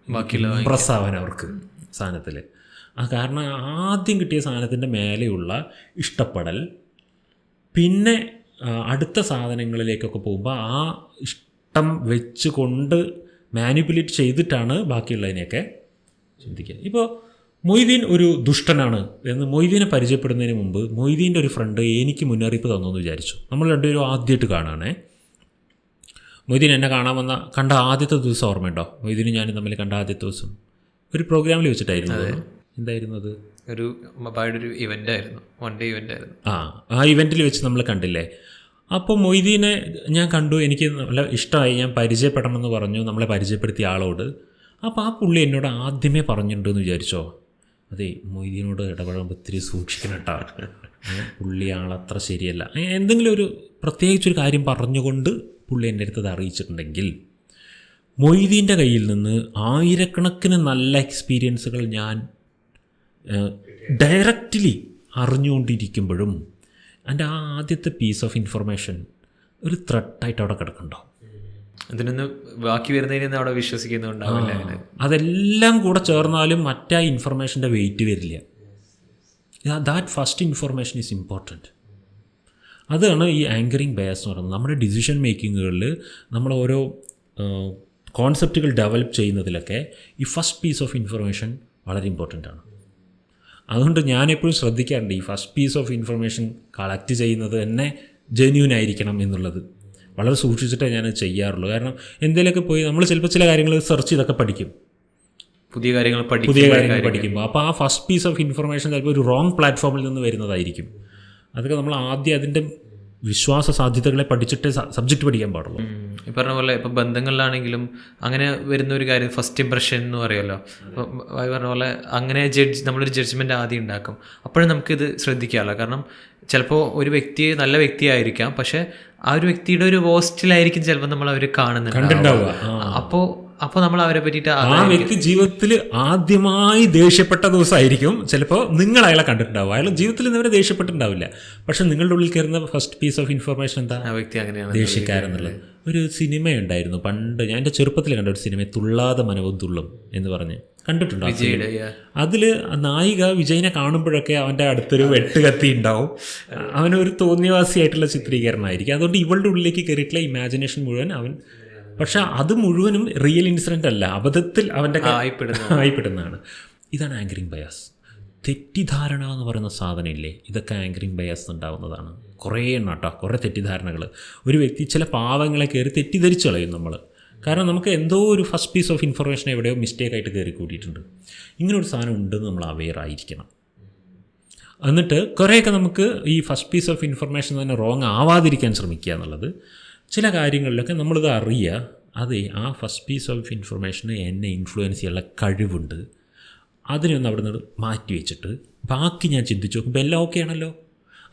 ഇംപ്രസ് ആവാൻ അവർക്ക് സാധനത്തിൽ. കാരണം ആദ്യം കിട്ടിയ സാധനത്തിൻ്റെ മേലെയുള്ള ഇഷ്ടപ്പെടൽ, പിന്നെ അടുത്ത സാധനങ്ങളിലേക്കൊക്കെ പോകുമ്പോൾ ആ ഇഷ്ടം വെച്ച് കൊണ്ട് മാനിപ്പുലേറ്റ് ചെയ്തിട്ടാണ് ബാക്കിയുള്ളതിനെയൊക്കെ ചിന്തിക്കുക. ഇപ്പോൾ മൊയ്തീൻ ഒരു ദുഷ്ടനാണ് എന്ന് മൊയ്തീനെ പരിചയപ്പെടുന്നതിന് മുമ്പ് മൊയ്തീൻ്റെ ഒരു ഫ്രണ്ട് എനിക്ക് മുന്നറിയിപ്പ് തന്നു എന്ന് വിചാരിച്ചു. നമ്മൾ രണ്ടുപേരും ആദ്യമായിട്ട് കാണുകയാണേ. മൊയ്തീൻ എന്നെ കണ്ട ആദ്യത്തെ ദിവസം ഓർമ്മയുണ്ടോ? മൊയ്തീനും ഞാനും തമ്മിൽ കണ്ട ആദ്യത്തെ ദിവസം ഒരു പ്രോഗ്രാമിൽ വെച്ചിട്ടായിരുന്നു. എന്തായിരുന്നു അത്? ഒരു ഇവൻ്റ് ആയിരുന്നു, വൺ ഡേ ഇവൻ്റ് ആയിരുന്നു. ആ ഇവൻറ്റിൽ വെച്ച് നമ്മൾ കണ്ടില്ലേ. അപ്പോൾ മൊയ്തീനെ ഞാൻ കണ്ടു, എനിക്ക് നല്ല ഇഷ്ടമായി, ഞാൻ പരിചയപ്പെടണമെന്ന് പറഞ്ഞു നമ്മളെ പരിചയപ്പെടുത്തിയ ആളോട്. അപ്പോൾ ആ പുള്ളി എന്നോട് ആദ്യമേ പറഞ്ഞിട്ടുണ്ടെന്ന് വിചാരിച്ചോ, അതെ മൊയ്തീനോട് ഇടപെടുമ്പോൾ ഇത്തിരി സൂക്ഷിക്കണം കേട്ടോ, പുള്ളി ആളത്ര ശരിയല്ല, എന്തെങ്കിലും ഒരു പ്രത്യേകിച്ചൊരു കാര്യം പറഞ്ഞുകൊണ്ട് പുള്ളി എൻ്റെ അടുത്ത് അറിയിച്ചിട്ടുണ്ടെങ്കിൽ, മൊയ്തീൻ്റെ കയ്യിൽ നിന്ന് ആയിരക്കണക്കിന് നല്ല എക്സ്പീരിയൻസുകൾ ഞാൻ ഡയറക്റ്റ്ലി അറിഞ്ഞുകൊണ്ടിരിക്കുമ്പോഴും എൻ്റെ ആ ആദ്യത്തെ പീസ് ഓഫ് ഇൻഫർമേഷൻ ഒരു ത്രെട്ടായിട്ട് അവിടെ കിടക്കണ്ടോ. അതിനൊന്ന് ബാക്കി വരുന്നതിന് അവിടെ വിശ്വസിക്കുന്നുണ്ടാവില്ല. അതെല്ലാം കൂടെ ചേർന്നാലും മറ്റേ ഇൻഫർമേഷൻ്റെ വെയിറ്റ് വരില്ല. That first information is important. അതാണ് ഈ ആങ്കറിങ് ബയസ് എന്ന് പറയുന്നത്. നമ്മുടെ ഡിസിഷൻ മേക്കിങ്ങുകളിൽ നമ്മൾ ഓരോ കോൺസെപ്റ്റുകൾ ഡെവലപ്പ് ചെയ്യുന്നതിലൊക്കെ ഈ ഫസ്റ്റ് പീസ് ഓഫ് ഇൻഫർമേഷൻ വളരെ ഇമ്പോർട്ടൻ്റ് ആണ്. അതുകൊണ്ട് ഞാനെപ്പോഴും ശ്രദ്ധിക്കാറുണ്ട് ഈ first piece of information collect ചെയ്യുന്നത് തന്നെ ജെന്യൂൻ ആയിരിക്കണം എന്നുള്ളത്. വളരെ സൂക്ഷിച്ചിട്ടേ ഞാൻ ചെയ്യാറുള്ളൂ. കാരണം എന്തെങ്കിലുമൊക്കെ പോയി നമ്മൾ ചിലപ്പോൾ ചില കാര്യങ്ങൾ സെർച്ച് ചെയ്തൊക്കെ പഠിക്കും, പുതിയ കാര്യങ്ങൾ പഠിക്കുമ്പോൾ അപ്പോൾ ആ ഫസ്റ്റ് പീസ് ഓഫ് ഇൻഫർമേഷൻ ചിലപ്പോൾ ഒരു റോങ് പ്ലാറ്റ്ഫോമിൽ നിന്ന് വരുന്നതായിരിക്കും. അതൊക്കെ നമ്മൾ ആദ്യം അതിൻ്റെ വിശ്വാസ സാധ്യതകളെ പഠിച്ചിട്ടേ സബ്ജക്റ്റ് പഠിക്കാൻ പാടുള്ളൂ. ഈ പറഞ്ഞ പോലെ ഇപ്പോൾ ബന്ധങ്ങളിലാണെങ്കിലും അങ്ങനെ വരുന്ന ഒരു കാര്യം ഫസ്റ്റ് ഇംപ്രഷൻ എന്ന് പറയുമല്ലോ. അപ്പോൾ പറഞ്ഞ പോലെ അങ്ങനെ നമ്മളൊരു ജഡ്ജ്മെൻറ്റ് ആദ്യം ഉണ്ടാക്കും. അപ്പോഴും നമുക്കിത് ശ്രദ്ധിക്കാമല്ലോ. കാരണം ചിലപ്പോൾ ഒരു വ്യക്തി നല്ല വ്യക്തിയായിരിക്കാം, പക്ഷേ ആ ഒരു വ്യക്തിയുടെ ഒരു പോസ്റ്റിലായിരിക്കും ചിലപ്പോൾ നമ്മൾ അവർ കാണുന്നുണ്ടാവുക. അപ്പോൾ നമ്മൾ അവരെ പറ്റിയിട്ട് ആ വ്യക്തി ജീവിതത്തിൽ ആദ്യമായി ദേഷ്യപ്പെട്ട ദിവസമായിരിക്കും ചിലപ്പോൾ നിങ്ങൾ അയാളെ കണ്ടിട്ടുണ്ടാവുക. അയാൾ ജീവിതത്തിൽ ഇന്നവരെ ദേഷ്യപ്പെട്ടിട്ടുണ്ടാവില്ല, പക്ഷെ നിങ്ങളുടെ ഉള്ളിൽ കയറുന്ന ഫസ്റ്റ് പീസ് ഓഫ് ഇൻഫർമേഷൻ എന്താ? ആ വ്യക്തി അങ്ങനെയാണ്, ദേഷ്യക്കാരെന്നുള്ളത്. ഒരു സിനിമയുണ്ടായിരുന്നു പണ്ട്, ഞാൻ എൻ്റെ ചെറുപ്പത്തിൽ കണ്ട ഒരു സിനിമ, തുള്ളാതെ മനവും തുള്ളും എന്ന് പറഞ്ഞ് കണ്ടിട്ടുണ്ടോ? അതിൽ നായിക വിജയിനെ കാണുമ്പോഴൊക്കെ അവൻ്റെ അടുത്തൊരു വെട്ടുകത്തി ഉണ്ടാവും. അവനൊരു തോന്നിയവാസിയായിട്ടുള്ള ചിത്രീകരണമായിരിക്കും. അതുകൊണ്ട് ഇവളുടെ ഉള്ളിലേക്ക് കയറിയിട്ടുള്ള ഇമാജിനേഷൻ മുഴുവൻ അവൻ, പക്ഷെ അത് മുഴുവനും റിയൽ ഇൻസിഡൻ്റ് അല്ല, അബദ്ധത്തിൽ അവൻ്റെ ആയിപ്പെടുന്നതാണ്. ഇതാണ് ആങ്കറിങ് ബയാസ്. തെറ്റിദ്ധാരണ എന്ന് പറയുന്ന സാധനം ഇല്ലേ, ഇതൊക്കെ ആങ്കറിങ് ബയാസ് ഉണ്ടാവുന്നതാണ്. കുറേ എണ്ണം കേട്ടോ, കുറേ തെറ്റിദ്ധാരണകൾ. ഒരു വ്യക്തി ചില പാവങ്ങളെ കയറി തെറ്റിദ്ധരിച്ച് കളയും നമ്മൾ. കാരണം നമുക്ക് എന്തോ ഒരു ഫസ്റ്റ് പീസ് ഓഫ് ഇൻഫർമേഷൻ എവിടെയോ മിസ്റ്റേക്കായിട്ട് കയറി കൂട്ടിയിട്ടുണ്ട്. ഇങ്ങനൊരു സാധനം ഉണ്ടെന്ന് നമ്മൾ അവെയർ ആയിരിക്കണം. എന്നിട്ട് കുറേയൊക്കെ നമുക്ക് ഈ ഫസ്റ്റ് പീസ് ഓഫ് ഇൻഫർമേഷൻ തന്നെ റോങ് ആവാതിരിക്കാൻ ശ്രമിക്കുക എന്നുള്ളത്. ചില കാര്യങ്ങളിലൊക്കെ നമ്മളിത് അറിയുക, അത് ആ ഫസ്റ്റ് പീസ് ഓഫ് ഇൻഫർമേഷന് എന്നെ ഇൻഫ്ലുവൻസ് ചെയ്യാനുള്ള കഴിവുണ്ട്, അതിനൊന്ന് അവിടെ നിന്ന് മാറ്റി വെച്ചിട്ട് ബാക്കി ഞാൻ ചിന്തിച്ച് നോക്കുമ്പോൾ എല്ലാം ഓക്കെ ആണല്ലോ.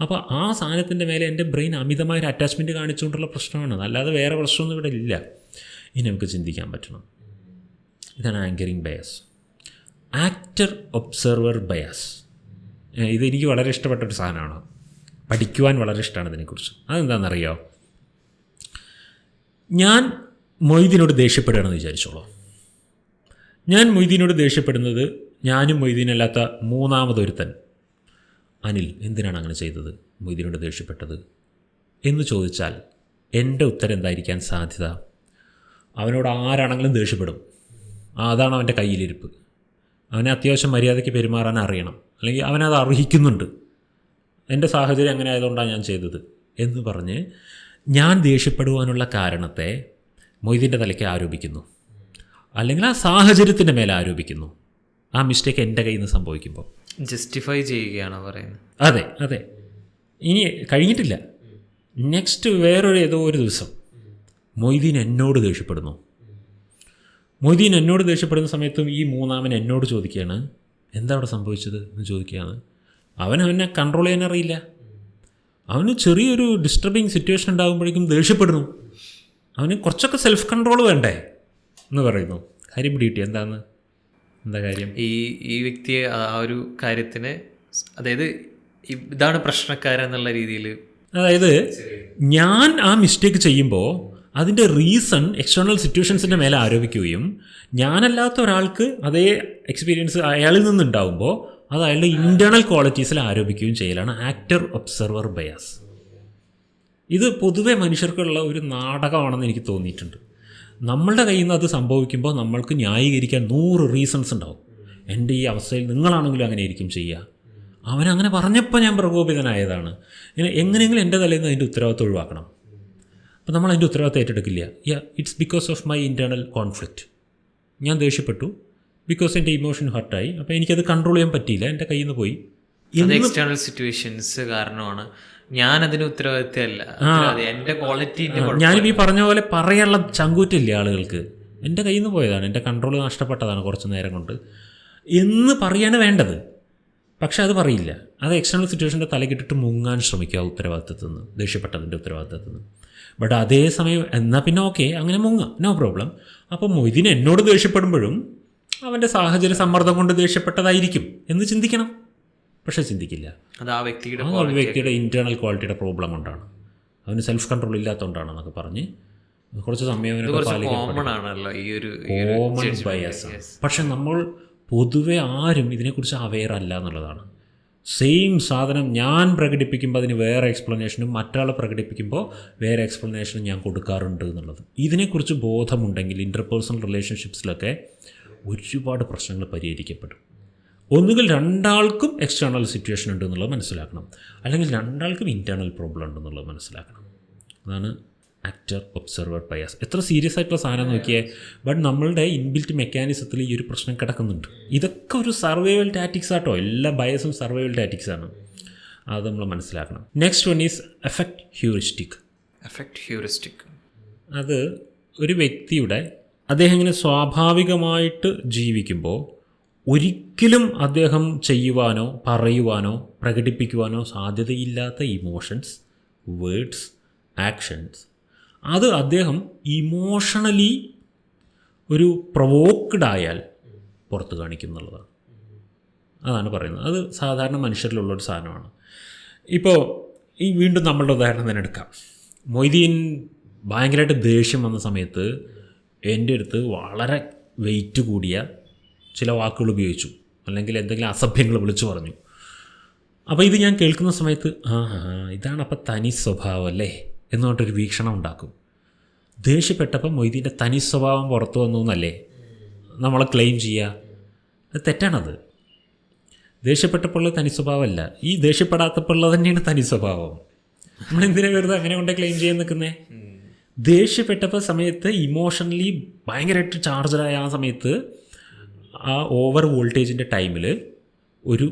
അപ്പോൾ ആ സാധനത്തിൻ്റെ മേലെ എൻ്റെ ബ്രെയിൻ അമിതമായൊരു അറ്റാച്ച്മെൻറ്റ് കാണിച്ചുകൊണ്ടുള്ള പ്രശ്നമാണ്, അല്ലാതെ വേറെ പ്രശ്നമൊന്നും ഇവിടെ ഇല്ല. ഇനി നമുക്ക് ചിന്തിക്കാൻ പറ്റണം. ഇതാണ് anchoring bias. Actor observer bias, ഇതെനിക്ക് വളരെ ഇഷ്ടപ്പെട്ടൊരു സാധനമാണ്, പഠിക്കുവാൻ വളരെ ഇഷ്ടമാണ് ഇതിനെക്കുറിച്ച്. അതെന്താണെന്നറിയോ? ഞാൻ മൊയ്തീനോട് ദേഷ്യപ്പെടുകയാണെന്ന് വിചാരിച്ചോളൂ. ഞാൻ മൊയ്തീനോട് ദേഷ്യപ്പെടുന്നത് ഞാനും മൊയ്തീനല്ലാത്ത മൂന്നാമതൊരുത്തൻ അനിൽ എന്തിനാണ് അങ്ങനെ ചെയ്തത്, മൊയ്തീനോട് ദേഷ്യപ്പെട്ടത് എന്ന് ചോദിച്ചാൽ എൻ്റെ ഉത്തരം എന്തായിരിക്കാൻ സാധ്യത? അവനോട് ആരാണെങ്കിലും ദേഷ്യപ്പെടും. അതാണ് അവൻ്റെ കയ്യിലിരിപ്പ്. അവനെ അത്യാവശ്യം മര്യാദയ്ക്ക് പെരുമാറാൻ അറിയണം. അല്ലെങ്കിൽ അവനത് അർഹിക്കുന്നുണ്ട്, എൻ്റെ സാഹചര്യം അങ്ങനെ ആയതുകൊണ്ടാണ് ഞാൻ ചെയ്തത് എന്ന് പറഞ്ഞ് ഞാൻ ദേഷ്യപ്പെടുവാനുള്ള കാരണത്തെ മൊയ്തീൻ്റെ തലയ്ക്ക് ആരോപിക്കുന്നു, അല്ലെങ്കിൽ ആ സാഹചര്യത്തിൻ്റെ മേലെ ആരോപിക്കുന്നു. ആ മിസ്റ്റേക്ക് എൻ്റെ കയ്യിൽ നിന്ന് സംഭവിക്കുമ്പോൾ ജസ്റ്റിഫൈ ചെയ്യുകയാണോ പറയുന്നത്? അതെ അതെ. ഇനി കഴിഞ്ഞിട്ടില്ല. നെക്സ്റ്റ് വേറൊരു ഏതോ ഒരു ദിവസം മൊയ്തീൻ എന്നോട് ദേഷ്യപ്പെടുന്നു. മൊയ്തീൻ എന്നോട് ദേഷ്യപ്പെടുന്ന സമയത്തും ഈ മൂന്നാമൻ എന്നോട് ചോദിക്കുകയാണ് എന്താ അവിടെ സംഭവിച്ചത് എന്ന് ചോദിക്കുകയാണ്. അവനെ കൺട്രോൾ ചെയ്യാൻ അറിയില്ല. അവന് ചെറിയൊരു ഡിസ്റ്റർബിങ് സിറ്റുവേഷൻ ഉണ്ടാകുമ്പോഴേക്കും ദേഷ്യപ്പെടുന്നു. അവന് കുറച്ചൊക്കെ സെൽഫ് കൺട്രോൾ വേണ്ടേ എന്ന് പറയുന്നു. കാര്യം പിടികിട്ടി എന്താ കാര്യം? ഈ വ്യക്തിയെ ആ ഒരു കാര്യത്തിന്, അതായത് ഇതാണ് പ്രശ്നക്കാരെന്നുള്ള രീതിയിൽ, അതായത് ഞാൻ ആ മിസ്റ്റേക്ക് ചെയ്യുമ്പോൾ അതിൻ്റെ റീസൺ എക്സ്റ്റേണൽ സിറ്റുവേഷൻസിൻ്റെ മേലെ ആരോപിക്കുകയും ഞാനല്ലാത്ത ഒരാൾക്ക് അതേ എക്സ്പീരിയൻസ് അയാളിൽ നിന്നുണ്ടാകുമ്പോൾ അത് അയാളുടെ ഇൻറ്റേർണൽ ക്വാളിറ്റീസിൽ ആരോപിക്കുകയും ചെയ്യലാണ് ആക്ടർ ഒബ്സർവർ ബയാസ്. ഇത് പൊതുവെ മനുഷ്യർക്കുള്ള ഒരു നാടകമാണെന്ന് എനിക്ക് തോന്നിയിട്ടുണ്ട്. നമ്മളുടെ കയ്യിൽ നിന്ന് അത് സംഭവിക്കുമ്പോൾ നമ്മൾക്ക് ന്യായീകരിക്കാൻ 100 റീസൺസ് ഉണ്ടാവും. എൻ്റെ ഈ അവസ്ഥയിൽ നിങ്ങളാണെങ്കിലും അങ്ങനെ ആയിരിക്കും ചെയ്യുക, അവനങ്ങനെ പറഞ്ഞപ്പോൾ ഞാൻ പ്രകോപിതനായതാണ്, എങ്ങനെയെങ്കിലും എൻ്റെ തലയിൽ നിന്ന് അതിൻ്റെ ഉത്തരവാദിത്വം ഒഴിവാക്കണം. അപ്പോൾ നമ്മൾ അതിൻ്റെ ഉത്തരവാദിത്വം ഏറ്റെടുക്കില്ല. It's because of my internal conflict. ഞാൻ ദേഷ്യപ്പെട്ടു, ബിക്കോസ് എൻ്റെ ഇമോഷൻ ഹർട്ടായി, അപ്പോൾ എനിക്കത് കൺട്രോൾ ചെയ്യാൻ പറ്റിയില്ല, എൻ്റെ കയ്യിൽ നിന്ന് പോയി. എക്സ്റ്റേണൽ സിറ്റുവേഷൻസ് കാരണമാണ്, ഞാനതിന് ഉത്തരവാദിത്തമല്ല, എൻ്റെ ക്വാളിറ്റി. ഞാനിപ്പോൾ ഈ പറഞ്ഞ പോലെ പറയാനുള്ള ചങ്കൂറ്റില്ലേ ആളുകൾക്ക്, എൻ്റെ കയ്യിൽ നിന്ന് പോയതാണ്, എൻ്റെ കൺട്രോൾ നഷ്ടപ്പെട്ടതാണ് കുറച്ച് നേരം കൊണ്ട് എന്ന് പറയാണ് വേണ്ടത്. പക്ഷെ അത് പറയില്ല. അത് എക്സ്റ്റേണൽ സിറ്റുവേഷൻ്റെ തലക്കിട്ടിട്ട് മുങ്ങാൻ ശ്രമിക്കുക ഉത്തരവാദിത്തത്തിൽ നിന്ന്, ദേഷ്യപ്പെട്ടതിൻ്റെ ഉത്തരവാദിത്തത്തിൽ നിന്ന്. ബട്ട് അതേസമയം എന്നാൽ പിന്നെ ഓക്കെ, അങ്ങനെ മുങ്ങാം, നോ പ്രോബ്ലം. അപ്പോൾ മൊയ്തീൻ എന്നോട് ദേഷ്യപ്പെടുമ്പോഴും അവൻ്റെ സാഹചര്യ സമ്മർദ്ദം കൊണ്ട് ദേഷ്യപ്പെട്ടതായിരിക്കും എന്ന് ചിന്തിക്കണം. പക്ഷേ ചിന്തിക്കില്ല. അത് ആ വ്യക്തിയുടെ ഇൻറ്റേർണൽ ക്വാളിറ്റിയുടെ പ്രോബ്ലം കൊണ്ടാണ്, അവന് സെൽഫ് കൺട്രോൾ ഇല്ലാത്തതുകൊണ്ടാണെന്നൊക്കെ പറഞ്ഞ് കുറച്ച് സമയം കോമൺ ബയസ്. പക്ഷെ നമ്മൾ പൊതുവെ ആരും ഇതിനെക്കുറിച്ച് അവെയർ അല്ല എന്നുള്ളതാണ്. സെയിം സാധനം ഞാൻ പ്രകടിപ്പിക്കുമ്പോൾ അതിന് വേറെ എക്സ്പ്ലനേഷനും മറ്റൊരാളെ പ്രകടിപ്പിക്കുമ്പോൾ വേറെ എക്സ്പ്ലനേഷനും ഞാൻ കൊടുക്കാറുണ്ട് എന്നുള്ളത്. ഇതിനെക്കുറിച്ച് ബോധമുണ്ടെങ്കിൽ ഇൻ്റർപേഴ്സണൽ റിലേഷൻഷിപ്സിലൊക്കെ ഒരുപാട് പ്രശ്നങ്ങൾ പരിഹരിക്കപ്പെടും. ഒന്നുകിൽ രണ്ടാൾക്കും എക്സ്റ്റേണൽ സിറ്റുവേഷൻ ഉണ്ട് എന്നുള്ളത് മനസ്സിലാക്കണം, അല്ലെങ്കിൽ രണ്ടാൾക്കും ഇൻറ്റേർണൽ പ്രോബ്ലം ഉണ്ടെന്നുള്ളത് മനസ്സിലാക്കണം. അതാണ് ആക്ടർ ഒബ്സർവർ ബയാസ്. എത്ര സീരിയസ് ആയിട്ടുള്ള സാധനം നോക്കിയേ. ബട്ട് നമ്മളുടെ ഇൻബിൽറ്റ് മെക്കാനിസത്തിൽ ഈ ഒരു പ്രശ്നം കിടക്കുന്നുണ്ട്. ഇതൊക്കെ ഒരു സർവൈവൽ ടാറ്റിക്സ് ആട്ടോ, എല്ലാ ബയസും സർവൈവൽ ടാറ്റിക്സാണ്. അത് നമ്മൾ മനസ്സിലാക്കണം. Next one is effect heuristic. അത് ഒരു വ്യക്തിയുടെ അദ്ദേഹം ഇങ്ങനെ സ്വാഭാവികമായിട്ട് ജീവിക്കുമ്പോൾ ഒരിക്കലും അദ്ദേഹം ചെയ്യുവാനോ പറയുവാനോ പ്രകടിപ്പിക്കുവാനോ സാധ്യതയില്ലാത്ത ഇമോഷൻസ്, വേർഡ്സ്, ആക്ഷൻസ് അത് അദ്ദേഹം ഇമോഷണലി ഒരു പ്രൊവോക്ഡ് ആയാൽ പുറത്ത് കാണിക്കും എന്നുള്ളതാണ്. അതാണ് പറയുന്നത്. അത് സാധാരണ മനുഷ്യരിലുള്ളൊരു സാധനമാണ്. ഇപ്പോൾ ഈ വീണ്ടും നമ്മളുടെ ഉദാഹരണം തന്നെ എടുക്കാം. മൊയ്തീൻ ഭയങ്കരമായിട്ട് ദേഷ്യം വന്ന സമയത്ത് എൻ്റെ അടുത്ത് വളരെ വെയിറ്റ് കൂടിയ ചില വാക്കുകൾ ഉപയോഗിച്ചു, അല്ലെങ്കിൽ എന്തെങ്കിലും അസഭ്യങ്ങൾ വിളിച്ചു പറഞ്ഞു. അപ്പോൾ ഇത് ഞാൻ കേൾക്കുന്ന സമയത്ത് ഇതാണ് അപ്പോൾ തനി സ്വഭാവം അല്ലേ എന്നുകൊണ്ടൊരു വീക്ഷണം ഉണ്ടാക്കും. ദേഷ്യപ്പെട്ടപ്പോൾ മൊയ്തീൻ്റെ തനി സ്വഭാവം പുറത്തു വന്നു എന്നല്ലേ നമ്മളെ ക്ലെയിം ചെയ്യുക. അത് തെറ്റാണത്. ദേഷ്യപ്പെട്ടപ്പോൾ തനി സ്വഭാവമല്ല, ഈ ദേഷ്യപ്പെടാത്തപ്പോൾ തന്നെയാണ് തനി സ്വഭാവം. നമ്മളെന്തിനാ വെറുതെ അങ്ങനെ കൊണ്ട് ക്ലെയിം ചെയ്യാൻ നിൽക്കുന്നേ? ദേഷ്യപ്പെട്ടപ്പോൾ സമയത്ത് ഇമോഷണലി ഭയങ്കരമായിട്ട് ചാർജറായ ആ സമയത്ത് ആ ഓവർ വോൾട്ടേജിൻ്റെ ടൈമിൽ ഒരു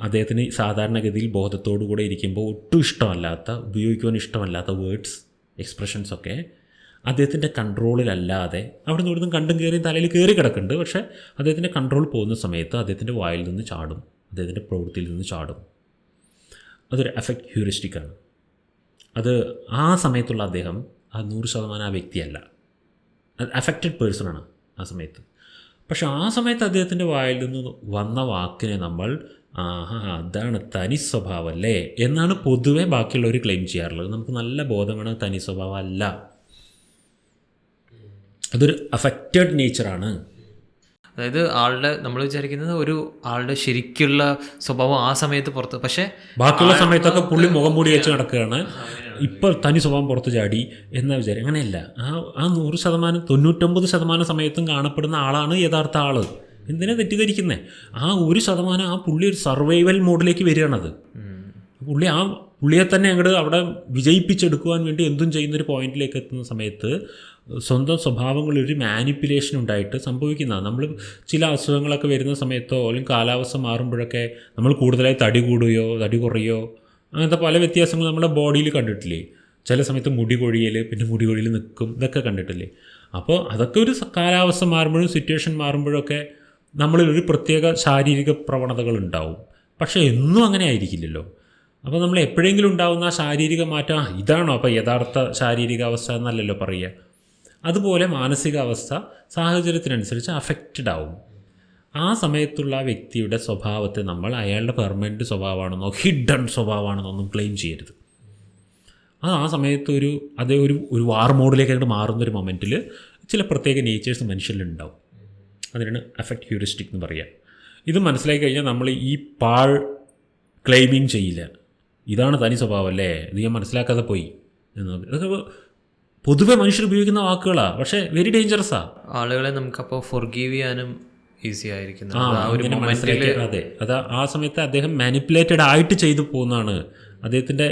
അദ്ദേഹത്തിന് സാധാരണഗതിയിൽ ബോധത്തോടു കൂടെ ഇരിക്കുമ്പോൾ ഒട്ടും ഇഷ്ടമല്ലാത്ത, ഉപയോഗിക്കുവാൻ ഇഷ്ടമല്ലാത്ത വേർഡ്സ്, എക്സ്പ്രഷൻസൊക്കെ അദ്ദേഹത്തിൻ്റെ കൺട്രോളിലല്ലാതെ അവിടെ നിന്ന് ഇവിടുന്ന് കണ്ടും കയറി തലയിൽ കയറി കിടക്കുന്നുണ്ട്. പക്ഷേ അദ്ദേഹത്തിൻ്റെ കൺട്രോൾ പോകുന്ന സമയത്ത് അദ്ദേഹത്തിൻ്റെ വായിൽ നിന്ന് ചാടും, അദ്ദേഹത്തിൻ്റെ പ്രവൃത്തിയിൽ നിന്ന് ചാടും. അതൊരു എഫക്റ്റ് ഹ്യൂറിസ്റ്റിക്കാണ്. അത് ആ സമയത്തുള്ള അദ്ദേഹം 100% ആ വ്യക്തിയല്ല, അഫക്റ്റഡ് പേഴ്സണാണ് ആ സമയത്ത്. പക്ഷെ ആ സമയത്ത് അദ്ദേഹത്തിൻ്റെ വായിൽ നിന്ന് വന്ന വാക്കിനെ നമ്മൾ അതാണ് തനി സ്വഭാവം അല്ലേ എന്നാണ് പൊതുവെ ബാക്കിയുള്ളവർ ക്ലെയിം ചെയ്യാറുള്ളത്. നമുക്ക് നല്ല ബോധമാണ് തനി സ്വഭാവം അല്ല, അതൊരു അഫക്റ്റഡ് നേച്ചറാണ്. അതായത് നമ്മൾ വിചാരിക്കുന്നത് ഒരു ആളുടെ ശരിക്കുള്ള സ്വഭാവം ആ സമയത്ത് പുറത്ത്, പക്ഷേ ബാക്കിയുള്ള സമയത്തൊക്കെ പുള്ളി മുഖം മൂടി വെച്ച് നടക്കുകയാണ്, ഇപ്പോൾ തനി സ്വഭാവം പുറത്ത് ചാടി എന്ന വിചാരം. അങ്ങനെയല്ല. ആ 100%, 99% സമയത്തും കാണപ്പെടുന്ന ആളാണ് യഥാർത്ഥ ആൾ. എന്തിനാ തെറ്റിദ്ധരിക്കുന്നത്? ആ 1% ആ പുള്ളി ഒരു സർവൈവൽ മോഡിലേക്ക് വരികയാണത്. പുള്ളിയെ തന്നെ അങ്ങോട്ട് അവിടെ വിജയിപ്പിച്ചെടുക്കുവാൻ വേണ്ടി എന്തും ചെയ്യുന്നൊരു പോയിന്റിലേക്ക് എത്തുന്ന സമയത്ത് സ്വന്തം സ്വഭാവങ്ങളൊരു മാനിപ്പുലേഷൻ ഉണ്ടായിട്ട് സംഭവിക്കുന്നതാണ്. നമ്മൾ ചില അസുഖങ്ങളൊക്കെ വരുന്ന സമയത്തോ അല്ലെങ്കിൽ കാലാവസ്ഥ മാറുമ്പോഴൊക്കെ നമ്മൾ കൂടുതലായി തടി കൂടുകയോ തടി കുറയോ അങ്ങനത്തെ പല വ്യത്യാസങ്ങളും നമ്മുടെ ബോഡിയിൽ കണ്ടിട്ടില്ലേ? ചില സമയത്ത് മുടി കൊഴിയൽ, പിന്നെ മുടി കൊഴിയൽ നിൽക്കും, ഇതൊക്കെ കണ്ടിട്ടില്ലേ? അപ്പോൾ അതൊക്കെ ഒരു കാലാവസ്ഥ മാറുമ്പോഴും സിറ്റുവേഷൻ മാറുമ്പോഴൊക്കെ നമ്മളിലൊരു പ്രത്യേക ശാരീരിക പ്രവണതകൾ ഉണ്ടാവും. പക്ഷേ എന്നും അങ്ങനെ ആയിരിക്കില്ലല്ലോ. അപ്പോൾ നമ്മൾ എപ്പോഴെങ്കിലും ഉണ്ടാകുന്ന ആ ശാരീരിക മാറ്റം ഇതാണോ അപ്പോൾ യഥാർത്ഥ ശാരീരികാവസ്ഥ എന്നല്ലല്ലോ പറയുക. അതുപോലെ മാനസികാവസ്ഥ സാഹചര്യത്തിനനുസരിച്ച് അഫക്റ്റഡ് ആവും. ആ സമയത്തുള്ള വ്യക്തിയുടെ സ്വഭാവത്തെ നമ്മൾ അയാളുടെ പെർമനൻറ്റ് സ്വഭാവമാണെന്നോ ഹിഡൻ സ്വഭാവമാണെന്നോ ഒന്നും ക്ലെയിം ചെയ്യരുത്. ആ സമയത്ത് അതേ ഒരു വാർ മോഡിലേക്ക് അങ്ങോട്ട് മാറുന്നൊരു മൊമെൻറ്റിൽ ചില പ്രത്യേക നേച്ചേഴ്സ് മനുഷ്യരിലുണ്ടാവും. അതിനാണ് അഫക്റ്റ് ഹ്യൂറിസ്റ്റിക് എന്ന് പറയുക. ഇത് മനസ്സിലാക്കി കഴിഞ്ഞാൽ നമ്മൾ ഈ ക്ലെയിമിങ് ചെയ്യില്ല. ഇതാണ് തനി സ്വഭാവം അല്ലേ, ഇത് ഞാൻ മനസ്സിലാക്കാതെ പോയി എന്നത്. അതൊക്കെ പൊതുവെ മനുഷ്യർ ഉപയോഗിക്കുന്ന വാക്കുകളാണ്, പക്ഷേ വെരി ഡേഞ്ചറസാണ്. ആളുകളെ നമുക്കപ്പോൾ ഫോർഗീവ് ചെയ്യാനും ഈസി ആയിരിക്കും. അതെ, അത് ആ സമയത്ത് അദ്ദേഹം മാനിപ്പുലേറ്റഡ് ആയിട്ട് ചെയ്തു പോകുന്നതാണ്. അദ്ദേഹത്തിൻ്റെ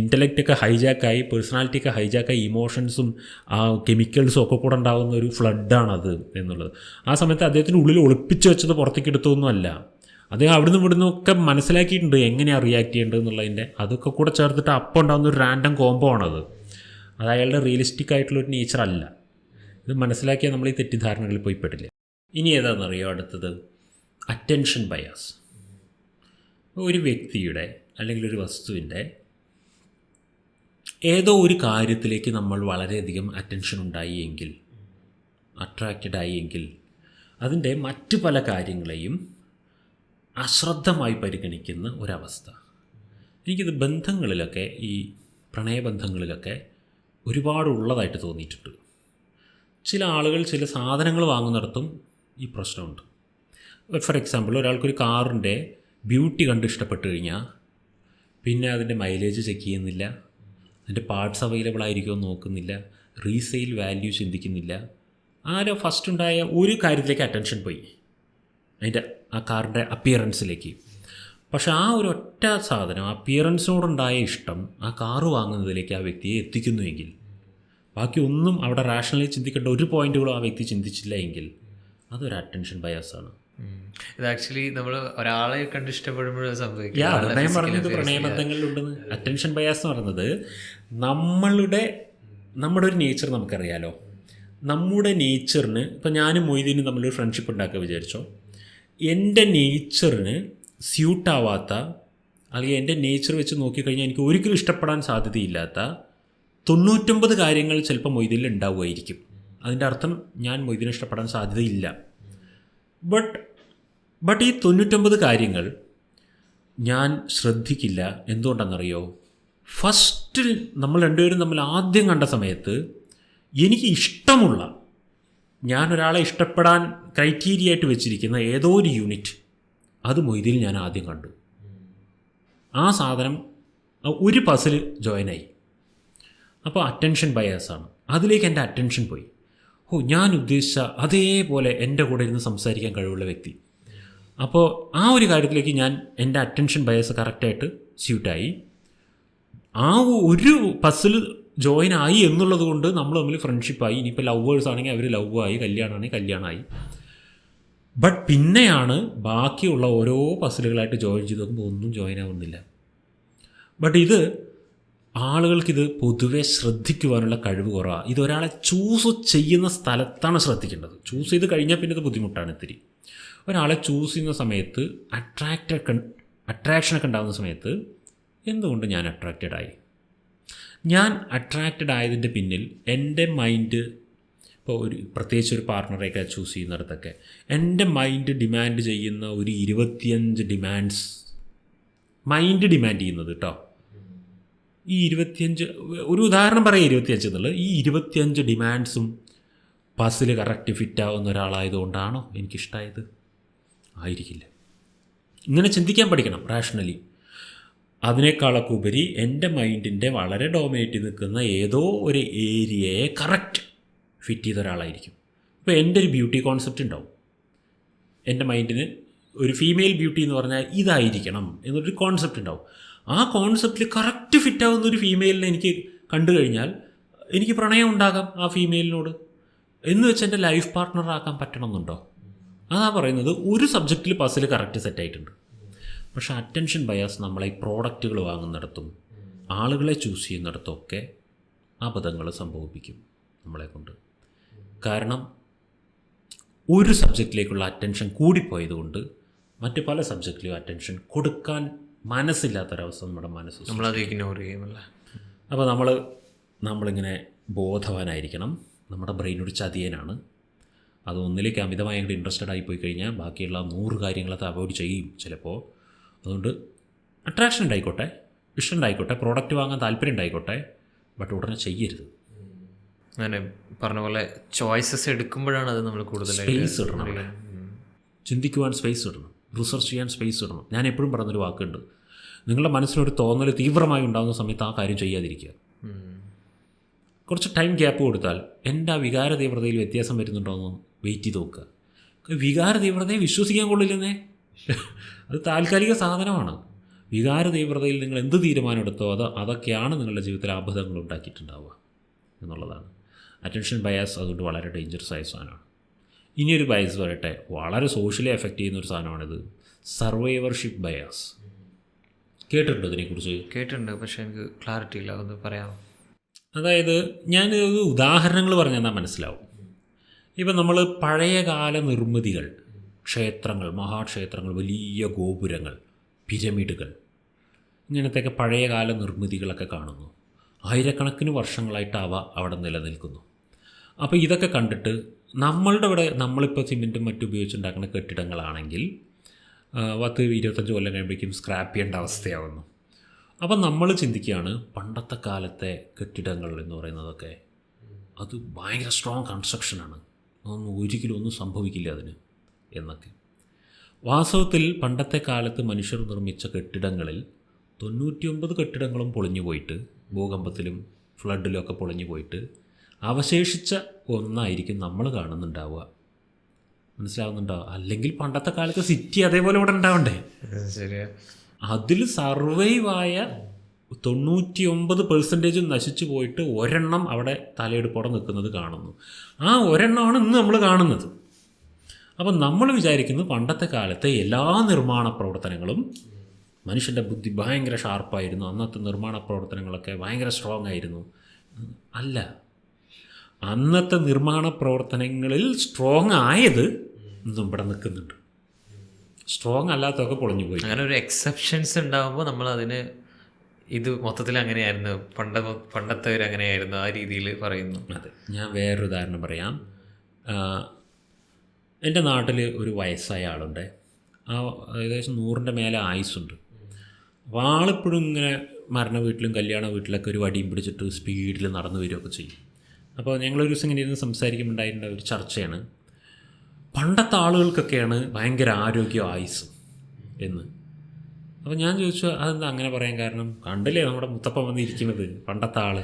ഇൻ്റലക്റ്റൊക്കെ ഹൈജാക്കായി, പേഴ്സണാലിറ്റിയൊക്കെ ഹൈജാക്കായി, ഇമോഷൻസും ആ കെമിക്കൽസും ഒക്കെ കൂടെ ഉണ്ടാകുന്ന ഒരു ഫ്ലഡാണത് എന്നുള്ളത്. ആ സമയത്ത് അദ്ദേഹത്തിൻ്റെ ഉള്ളിൽ ഒളിപ്പിച്ച് വെച്ചത് പുറത്തേക്ക് എടുത്തൊന്നുമല്ല. അദ്ദേഹം അവിടുന്ന് ഇവിടുന്ന് ഒക്കെ മനസ്സിലാക്കിയിട്ടുണ്ട് എങ്ങനെയാണ് റിയാക്ട് ചെയ്യേണ്ടത് എന്നുള്ളതിൻ്റെ. അതൊക്കെ കൂടെ ചേർത്തിട്ട് അപ്പം ഉണ്ടാകുന്ന ഒരു റാൻഡം കോംബോ ആണത്. അത് അയാളുടെ റിയലിസ്റ്റിക് ആയിട്ടുള്ളൊരു നേച്ചറല്ല. ഇത് മനസ്സിലാക്കിയാൽ നമ്മൾ ഈ തെറ്റിദ്ധാരണകളിൽ പോയി പെടില്ല. ഇനി ഏതാണെന്നറിയോ അടുത്തത്? Attention bias. ഒരു വ്യക്തിയുടെ അല്ലെങ്കിൽ ഒരു വസ്തുവിൻ്റെ ഏതോ ഒരു കാര്യത്തിലേക്ക് നമ്മൾ വളരെയധികം അറ്റൻഷൻ ഉണ്ടായി എങ്കിൽ, അട്രാക്റ്റഡ് ആയി എങ്കിൽ, അതിൻ്റെ മറ്റു പല കാര്യങ്ങളെയും അശ്രദ്ധമായി പരിഗണിക്കുന്ന ഒരവസ്ഥ. എനിക്കിത് ബന്ധങ്ങളിലൊക്കെ, ഈ പ്രണയബന്ധങ്ങളിലൊക്കെ ഒരുപാടുള്ളതായിട്ട് തോന്നിയിട്ടുണ്ട്. ചില ആളുകൾ ചില സാധനങ്ങൾ വാങ്ങുന്നിടത്തും ഈ പ്രശ്നമുണ്ട്. ഫോർ എക്സാമ്പിൾ, ഒരാൾക്കൊരു കാറിൻ്റെ ബ്യൂട്ടി കണ്ട് ഇഷ്ടപ്പെട്ട് കഴിഞ്ഞാൽ പിന്നെ അതിൻ്റെ മൈലേജ് ചെക്ക് ചെയ്യുന്നില്ല, അതിൻ്റെ പാർട്സ് അവൈലബിൾ ആയിരിക്കുമോ നോക്കുന്നില്ല, റീസെയിൽ വാല്യൂ ചിന്തിക്കുന്നില്ല. ഫസ്റ്റ് ഉണ്ടായ ഒരു കാര്യത്തിലേക്ക് അറ്റൻഷൻ പോയി, അതിൻ്റെ ആ കാറിൻ്റെ അപ്പിയറൻസിലേക്ക്. പക്ഷേ ആ ഒരു ഒറ്റ സാധനം, അപ്പിയറൻസിനോടുണ്ടായ ഇഷ്ടം ആ കാറ് വാങ്ങുന്നതിലേക്ക് ആ വ്യക്തിയെ എത്തിക്കുന്നുവെങ്കിൽ, ബാക്കി ഒന്നും അവിടെ റാഷണലി ചിന്തിക്കേണ്ട ഒരു പോയിന്റുകളും ആ വ്യക്തി ചിന്തിച്ചില്ല എങ്കിൽ അതൊരു അറ്റൻഷൻ ബയാസാണ്. ഇത് ആക്ച്വലി നമ്മൾ ഒരാളെ കണ്ട് ഇഷ്ടപ്പെടുമ്പോഴും സംഭവിക്കും. ഞാൻ പറഞ്ഞത് പ്രണയബന്ധങ്ങളിലുണ്ടെന്ന്. അറ്റൻഷൻ ബയാസ് എന്ന് പറയുന്നത് നമ്മുടെ ഒരു നേച്ചർ നമുക്കറിയാലോ. നമ്മുടെ നേച്ചറിന്, ഇപ്പം ഞാനും മൊയ്തീനും തമ്മിലൊരു ഫ്രണ്ട്ഷിപ്പ് ഉണ്ടാക്കുക വിചാരിച്ചോ, എൻ്റെ നേച്ചറിന് സ്യൂട്ടാവാത്ത, അല്ലെങ്കിൽ എൻ്റെ നേച്ചർ വെച്ച് നോക്കിക്കഴിഞ്ഞാൽ എനിക്ക് ഒരിക്കലും ഇഷ്ടപ്പെടാൻ സാധ്യതയില്ലാത്ത 99 കാര്യങ്ങൾ ചിലപ്പോൾ മൊയ്തീനിൽ ഉണ്ടാവുമായിരിക്കും. അതിൻ്റെ അർത്ഥം ഞാൻ മൊയ്തീനെ ഇഷ്ടപ്പെടാൻ സാധ്യതയില്ല. ബട്ട് ഈ 99 കാര്യങ്ങൾ ഞാൻ ശ്രദ്ധിക്കില്ല. എന്തുകൊണ്ടാണെന്നറിയോ? ഫസ്റ്റിൽ നമ്മൾ രണ്ടുപേരും തമ്മിൽ ആദ്യം കണ്ട സമയത്ത് എനിക്ക് ഇഷ്ടമുള്ള, ഞാനൊരാളെ ഇഷ്ടപ്പെടാൻ ക്രൈറ്റീരിയ ആയിട്ട് വെച്ചിരിക്കുന്ന ഏതോ ഒരു യൂണിറ്റ്, അത് മൊയ്തീൻ ഞാൻ ആദ്യം കണ്ടു. ആ സാധനം ഒരു പസിൽ ജോയിനായി. അപ്പോൾ അറ്റൻഷൻ ബയാസാണ്. അതിലേക്ക് എൻ്റെ അറ്റൻഷൻ പോയി. ഞാൻ ഉദ്ദേശിച്ച അതേപോലെ എൻ്റെ കൂടെ ഇരുന്ന് സംസാരിക്കാൻ കഴിവുള്ള വ്യക്തി. അപ്പോൾ ആ ഒരു കാര്യത്തിലേക്ക് എൻ്റെ അറ്റൻഷൻ ബയസ് കറക്റ്റായിട്ട് സ്യൂട്ടായി. ആ ഒരു പസിൽ ജോയിൻ ആയി എന്നുള്ളത് കൊണ്ട് നമ്മൾ തമ്മിൽ ഫ്രണ്ട്ഷിപ്പായി. ഇനിയിപ്പോൾ ലവേഴ്സ് ആണെങ്കിൽ അവർ ലവ് ആയി, കല്യാണമാണെങ്കിൽ കല്യാണമായി. ബട്ട് പിന്നെയാണ് ബാക്കിയുള്ള ഓരോ പസിലുകളായിട്ട് ജോയിൻ ചെയ്ത് നോക്കുമ്പോൾ ഒന്നും ജോയിൻ ആവുന്നില്ല. ബട്ട് ആളുകൾക്കിത് പൊതുവെ ശ്രദ്ധിക്കുവാനുള്ള കഴിവ് കുറവാണ്. ഇതൊരാളെ ചൂസ് ചെയ്യുന്ന സ്ഥലത്താണ് ശ്രദ്ധിക്കേണ്ടത്. ചൂസ് ചെയ്ത് കഴിഞ്ഞാൽ പിന്നെ ഇത് ബുദ്ധിമുട്ടാണ് ഇത്തിരി. ഒരാളെ ചൂസ് ചെയ്യുന്ന സമയത്ത് അട്രാക്ഷനൊക്കെ ഉണ്ടാകുന്ന സമയത്ത് എന്തുകൊണ്ട് ഞാൻ അട്രാക്റ്റഡ് ആയി? ഞാൻ അട്രാക്റ്റഡ് ആയതിൻ്റെ പിന്നിൽ എൻ്റെ മൈൻഡ്, ഇപ്പോൾ പ്രത്യേകിച്ച് ഒരു പാർട്ട്ണറെയൊക്കെ ചൂസ് ചെയ്യുന്നിടത്തൊക്കെ എൻ്റെ മൈൻഡ് ഡിമാൻഡ് ചെയ്യുന്ന ഒരു 25 ഡിമാൻഡ്സ്, മൈൻഡ് ഡിമാൻഡ് ചെയ്യുന്നത് കേട്ടോ. ഈ 25, ഒരു ഉദാഹരണം പറയാം, 25 എന്നുള്ളത്, ഈ 25 ഡിമാൻഡ്സും പസിൽ കറക്റ്റ് ഫിറ്റാവുന്ന ഒരാളായതുകൊണ്ടാണോ എനിക്കിഷ്ടമായത്? ആയിരിക്കില്ല. ഇങ്ങനെ ചിന്തിക്കാൻ പഠിക്കണം റാഷണലി. അതിനേക്കാളൊക്കെ ഉപരി എൻ്റെ മൈൻഡിൻ്റെ വളരെ ഡോമിനേറ്റ് നിൽക്കുന്ന ഏതോ ഒരു ഏരിയയെ കറക്റ്റ് ഫിറ്റ് ചെയ്ത ഒരാളായിരിക്കും. ഇപ്പോൾ എൻ്റെ ഒരു ബ്യൂട്ടി കോൺസെപ്റ്റ് ഉണ്ടാവും. എൻ്റെ മൈൻഡിന് ഒരു ഫീമെയിൽ ബ്യൂട്ടി എന്ന് പറഞ്ഞാൽ ഇതായിരിക്കണം എന്നൊരു കോൺസെപ്റ്റ് ഉണ്ടാവും. ആ കോൺസെപ്റ്റിൽ കറക്റ്റ് ഫിറ്റാവുന്ന ഒരു ഫീമെയിലിനെ എനിക്ക് കണ്ടു കഴിഞ്ഞാൽ എനിക്ക് പ്രണയം ഉണ്ടാകാം ആ ഫീമെയിലിനോട്. എന്ന് വെച്ച് എൻ്റെ ലൈഫ് പാർട്ട്ണറാക്കാൻ പറ്റണമെന്നുണ്ടോ? അതാ പറയുന്നത്, ഒരു സബ്ജക്റ്റിൽ പസിൽ കറക്റ്റ് സെറ്റായിട്ടുണ്ട്. പക്ഷേ അറ്റൻഷൻ ബയാസ് നമ്മളെ ഈ പ്രോഡക്റ്റുകൾ വാങ്ങുന്നിടത്തും ആളുകളെ ചൂസ് ചെയ്യുന്നിടത്തൊക്കെ അബദ്ധങ്ങൾ സംഭവിപ്പിക്കും നമ്മളെ കൊണ്ട്. കാരണം ഒരു സബ്ജക്റ്റിലേക്കുള്ള അറ്റൻഷൻ കൂടിപ്പോയതുകൊണ്ട് മറ്റ് പല സബ്ജക്റ്റിലും അറ്റൻഷൻ കൊടുക്കാൻ മനസ്സില്ലാത്തൊരവസ്ഥ നമ്മുടെ മനസ്സ് നമ്മളത് ഇഗ്നോർ ചെയ്യുമല്ല. അപ്പോൾ നമ്മളിങ്ങനെ ബോധവാനായിരിക്കണം. നമ്മുടെ ബ്രെയിൻ ഒരു ചതിയനാണ്. അത് ഒന്നിലേക്ക് അമിതമായി അങ്ങോട്ട് ഇൻട്രസ്റ്റഡ് ആയിപ്പോയി കഴിഞ്ഞാൽ ബാക്കിയുള്ള 100 കാര്യങ്ങളൊക്കെ അവോയ്ഡ് ചെയ്യും ചിലപ്പോൾ. അതുകൊണ്ട് അട്രാക്ഷൻ ഉണ്ടായിക്കോട്ടെ, ഇഷ്ടം ഉണ്ടായിക്കോട്ടെ, പ്രോഡക്റ്റ് വാങ്ങാൻ താല്പര്യം ഉണ്ടായിക്കോട്ടെ, ബട്ട് ഉടനെ ചെയ്യരുത്. അങ്ങനെ പറഞ്ഞ പോലെ ചോയ്സസ് എടുക്കുമ്പോഴാണ് അത് നമ്മൾ കൂടുതലായിട്ട് സ്പേസ് ഇടണം. അവിടെ ചിന്തിക്കുവാൻ സ്പേസ് ഇടണം, റിസർച്ച് ചെയ്യാൻ സ്പേസ് ഇടണം. ഞാൻ എപ്പോഴും പറഞ്ഞൊരു വാക്കുണ്ട്, നിങ്ങളുടെ മനസ്സിലൊരു തോന്നൽ തീവ്രമായി ഉണ്ടാകുന്ന സമയത്ത് ആ കാര്യം ചെയ്യാതിരിക്കുക. കുറച്ച് ടൈം ഗ്യാപ്പ് കൊടുത്താൽ എൻ്റെ ആ വികാര തീവ്രതയിൽ വ്യത്യാസം വരുന്നുണ്ടോ എന്ന് വെയിറ്റ് ചെയ്ത് നോക്കുക. വികാര തീവ്രതയെ വിശ്വസിക്കാൻ കൊള്ളില്ലെന്നേ. അത് താൽക്കാലിക സാധനമാണ്. വികാര തീവ്രതയിൽ നിങ്ങൾ എന്ത് തീരുമാനം എടുത്തോ അതൊക്കെയാണ് നിങ്ങളുടെ ജീവിതത്തിൽ അബദ്ധങ്ങൾ ഉണ്ടാക്കിയിട്ടുണ്ടാവുക എന്നുള്ളതാണ്. അറ്റൻഷൻ ബയാസ് അതുകൊണ്ട് വളരെ ഡേഞ്ചറസ് ആയ സാധനമാണ്. ഇനിയൊരു ബയസ് പറയട്ടെ, വളരെ സോഷ്യലി എഫക്റ്റ് ചെയ്യുന്നൊരു സാധനമാണിത്, സർവൈവർഷിപ്പ് ബയാസ്. കേട്ടിട്ടുണ്ടോ ഇതിനെക്കുറിച്ച്? കേട്ടിട്ടുണ്ട്, പക്ഷേ എനിക്ക് ക്ലാരിറ്റി ഇല്ല, അതൊന്ന് പറയാമോ? അതായത് ഞാൻ ഉദാഹരണങ്ങൾ പറഞ്ഞാൽ മനസ്സിലാവും. ഇപ്പം നമ്മൾ പഴയകാല നിർമ്മിതികൾ, ക്ഷേത്രങ്ങൾ, മഹാക്ഷേത്രങ്ങൾ, വലിയ ഗോപുരങ്ങൾ, പിരമിഡുകൾ, ഇങ്ങനത്തെയൊക്കെ പഴയകാല നിർമ്മിതികളൊക്കെ കാണുന്നു. ആയിരക്കണക്കിന് വർഷങ്ങളായിട്ട് അവ അവിടെ നിലനിൽക്കുന്നു. അപ്പോൾ ഇതൊക്കെ കണ്ടിട്ട് നമ്മളിപ്പോൾ സിമെൻറ്റും മറ്റും ഉപയോഗിച്ചുണ്ടാക്കുന്ന കെട്ടിടങ്ങളാണെങ്കിൽ 10-25 കൊല്ലം കഴിയുമ്പോഴേക്കും സ്ക്രാപ്പ് ചെയ്യേണ്ട അവസ്ഥയാവുന്നു. അപ്പം നമ്മൾ ചിന്തിക്കുകയാണ് പണ്ടത്തെ കാലത്തെ കെട്ടിടങ്ങൾ എന്ന് പറയുന്നതൊക്കെ അത് ഭയങ്കര സ്ട്രോങ് കൺസ്ട്രക്ഷനാണ്, അതൊന്നും ഒരിക്കലും ഒന്നും സംഭവിക്കില്ല അതിന് എന്നൊക്കെ. വാസ്തവത്തിൽ പണ്ടത്തെ കാലത്ത് മനുഷ്യർ നിർമ്മിച്ച കെട്ടിടങ്ങളിൽ 99 കെട്ടിടങ്ങളും പൊളിഞ്ഞു പോയിട്ട്, ഭൂകമ്പത്തിലും ഫ്ലഡിലും ഒക്കെ പൊളിഞ്ഞു പോയിട്ട് അവശേഷിച്ച ഒന്നായിരിക്കും നമ്മൾ കാണുന്നുണ്ടാവുക. മനസ്സിലാവുന്നുണ്ടോ? അല്ലെങ്കിൽ പണ്ടത്തെ കാലത്ത് സിറ്റി അതേപോലെ ഇവിടെ ഉണ്ടാവണ്ടേ? ശരിയാ. അതിൽ സർവൈവായ 99% നശിച്ചു പോയിട്ട് ഒരെണ്ണം അവിടെ തലയെടുപ്പോടെ നിൽക്കുന്നത് കാണുന്നു. ആ ഒരെണ്ണമാണ് ഇന്ന് നമ്മൾ കാണുന്നത്. അപ്പം നമ്മൾ വിചാരിക്കുന്നത് പണ്ടത്തെ കാലത്തെ എല്ലാ നിർമ്മാണ പ്രവർത്തനങ്ങളും മനുഷ്യൻ്റെ ബുദ്ധി ഭയങ്കര ഷാർപ്പായിരുന്നു, അന്നത്തെ നിർമ്മാണ പ്രവർത്തനങ്ങളൊക്കെ ഭയങ്കര സ്ട്രോങ് ആയിരുന്നു. അല്ല, അന്നത്തെ നിർമ്മാണ പ്രവർത്തനങ്ങളിൽ സ്ട്രോങ് ആയത് ഇന്നും ഇവിടെ നിൽക്കുന്നുണ്ട്. സ്ട്രോങ് അല്ലാത്തതൊക്കെ പൊളിഞ്ഞു പോയി. അങ്ങനെ ഒരു എക്സെപ്ഷൻസ് ഉണ്ടാകുമ്പോൾ നമ്മൾ അതിന് ഇത് മൊത്തത്തിൽ അങ്ങനെയായിരുന്നു, പണ്ടത്തെ അങ്ങനെയായിരുന്നു, ആ രീതിയിൽ പറയുന്നു. അതെ. ഞാൻ വേറൊരു ഉദാഹരണം പറയാം. എൻ്റെ നാട്ടിൽ ഒരു വയസ്സായ ആളുണ്ട്. ആ ഏകദേശം 100ൻ്റെ മേലെ ആയുസ്സുണ്ട്. അപ്പോൾ ആളിപ്പോഴും ഇങ്ങനെ മരണ വീട്ടിലും കല്യാണ വീട്ടിലൊക്കെ ഒരു വടിയും പിടിച്ചിട്ട് സ്പീഡിൽ നടന്നു വരികയൊക്കെ ചെയ്യും. അപ്പോൾ ഞങ്ങളൊരു ദിവസം ഇങ്ങനെ ഇരുന്ന് സംസാരിക്കുമ്പോണ്ടായിരുന്ന ഒരു ചർച്ചയാണ്, പണ്ടത്തെ ആളുകൾക്കൊക്കെയാണ് ഭയങ്കര ആരോഗ്യം ആയുസ് എന്ന്. അപ്പോൾ ഞാൻ ചോദിച്ചു, അതെന്താ അങ്ങനെ പറയാൻ കാരണം? കണ്ടില്ലേ നമ്മുടെ മുത്തപ്പൻ വന്നിരിക്കുന്നത്, പണ്ടത്തെ ആൾ.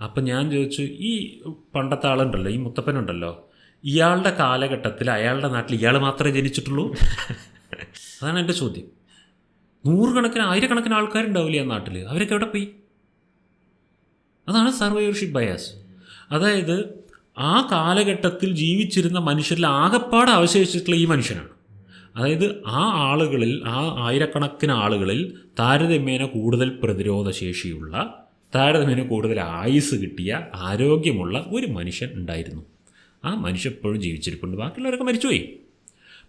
അപ്പം ഞാൻ ചോദിച്ചു, ഈ പണ്ടത്തെ ആളുണ്ടല്ലോ, ഈ മുത്തപ്പനുണ്ടല്ലോ, ഇയാളുടെ കാലഘട്ടത്തിൽ അയാളുടെ നാട്ടിൽ ഇയാൾ മാത്രമേ ജനിച്ചിട്ടുള്ളൂ? അതാണ് എൻ്റെ ചോദ്യം. 100 ആയിരക്കണക്കിന് ആൾക്കാരുണ്ടാവില്ലേ ആ നാട്ടിൽ, അവരൊക്കെ എവിടെ പോയി? അതാണ് സർവൈവർഷിപ്പ് ബയാസ്. അതായത് ആ കാലഘട്ടത്തിൽ ജീവിച്ചിരുന്ന മനുഷ്യരിൽ ആകെപ്പാടെ അവശേഷിച്ചിട്ടുള്ള ഈ മനുഷ്യനാണ്. അതായത് ആ ആളുകളിൽ, ആ ആയിരക്കണക്കിന് ആളുകളിൽ താരതമ്യേന കൂടുതൽ പ്രതിരോധശേഷിയുള്ള, താരതമ്യേന കൂടുതൽ ആയുസ് കിട്ടിയ, ആരോഗ്യമുള്ള ഒരു മനുഷ്യൻ ഉണ്ടായിരുന്നു. ആ മനുഷ്യൻ എപ്പോഴും ജീവിച്ചിരിപ്പുണ്ട്, ബാക്കിയുള്ളവരൊക്കെ മരിച്ചുപോയി.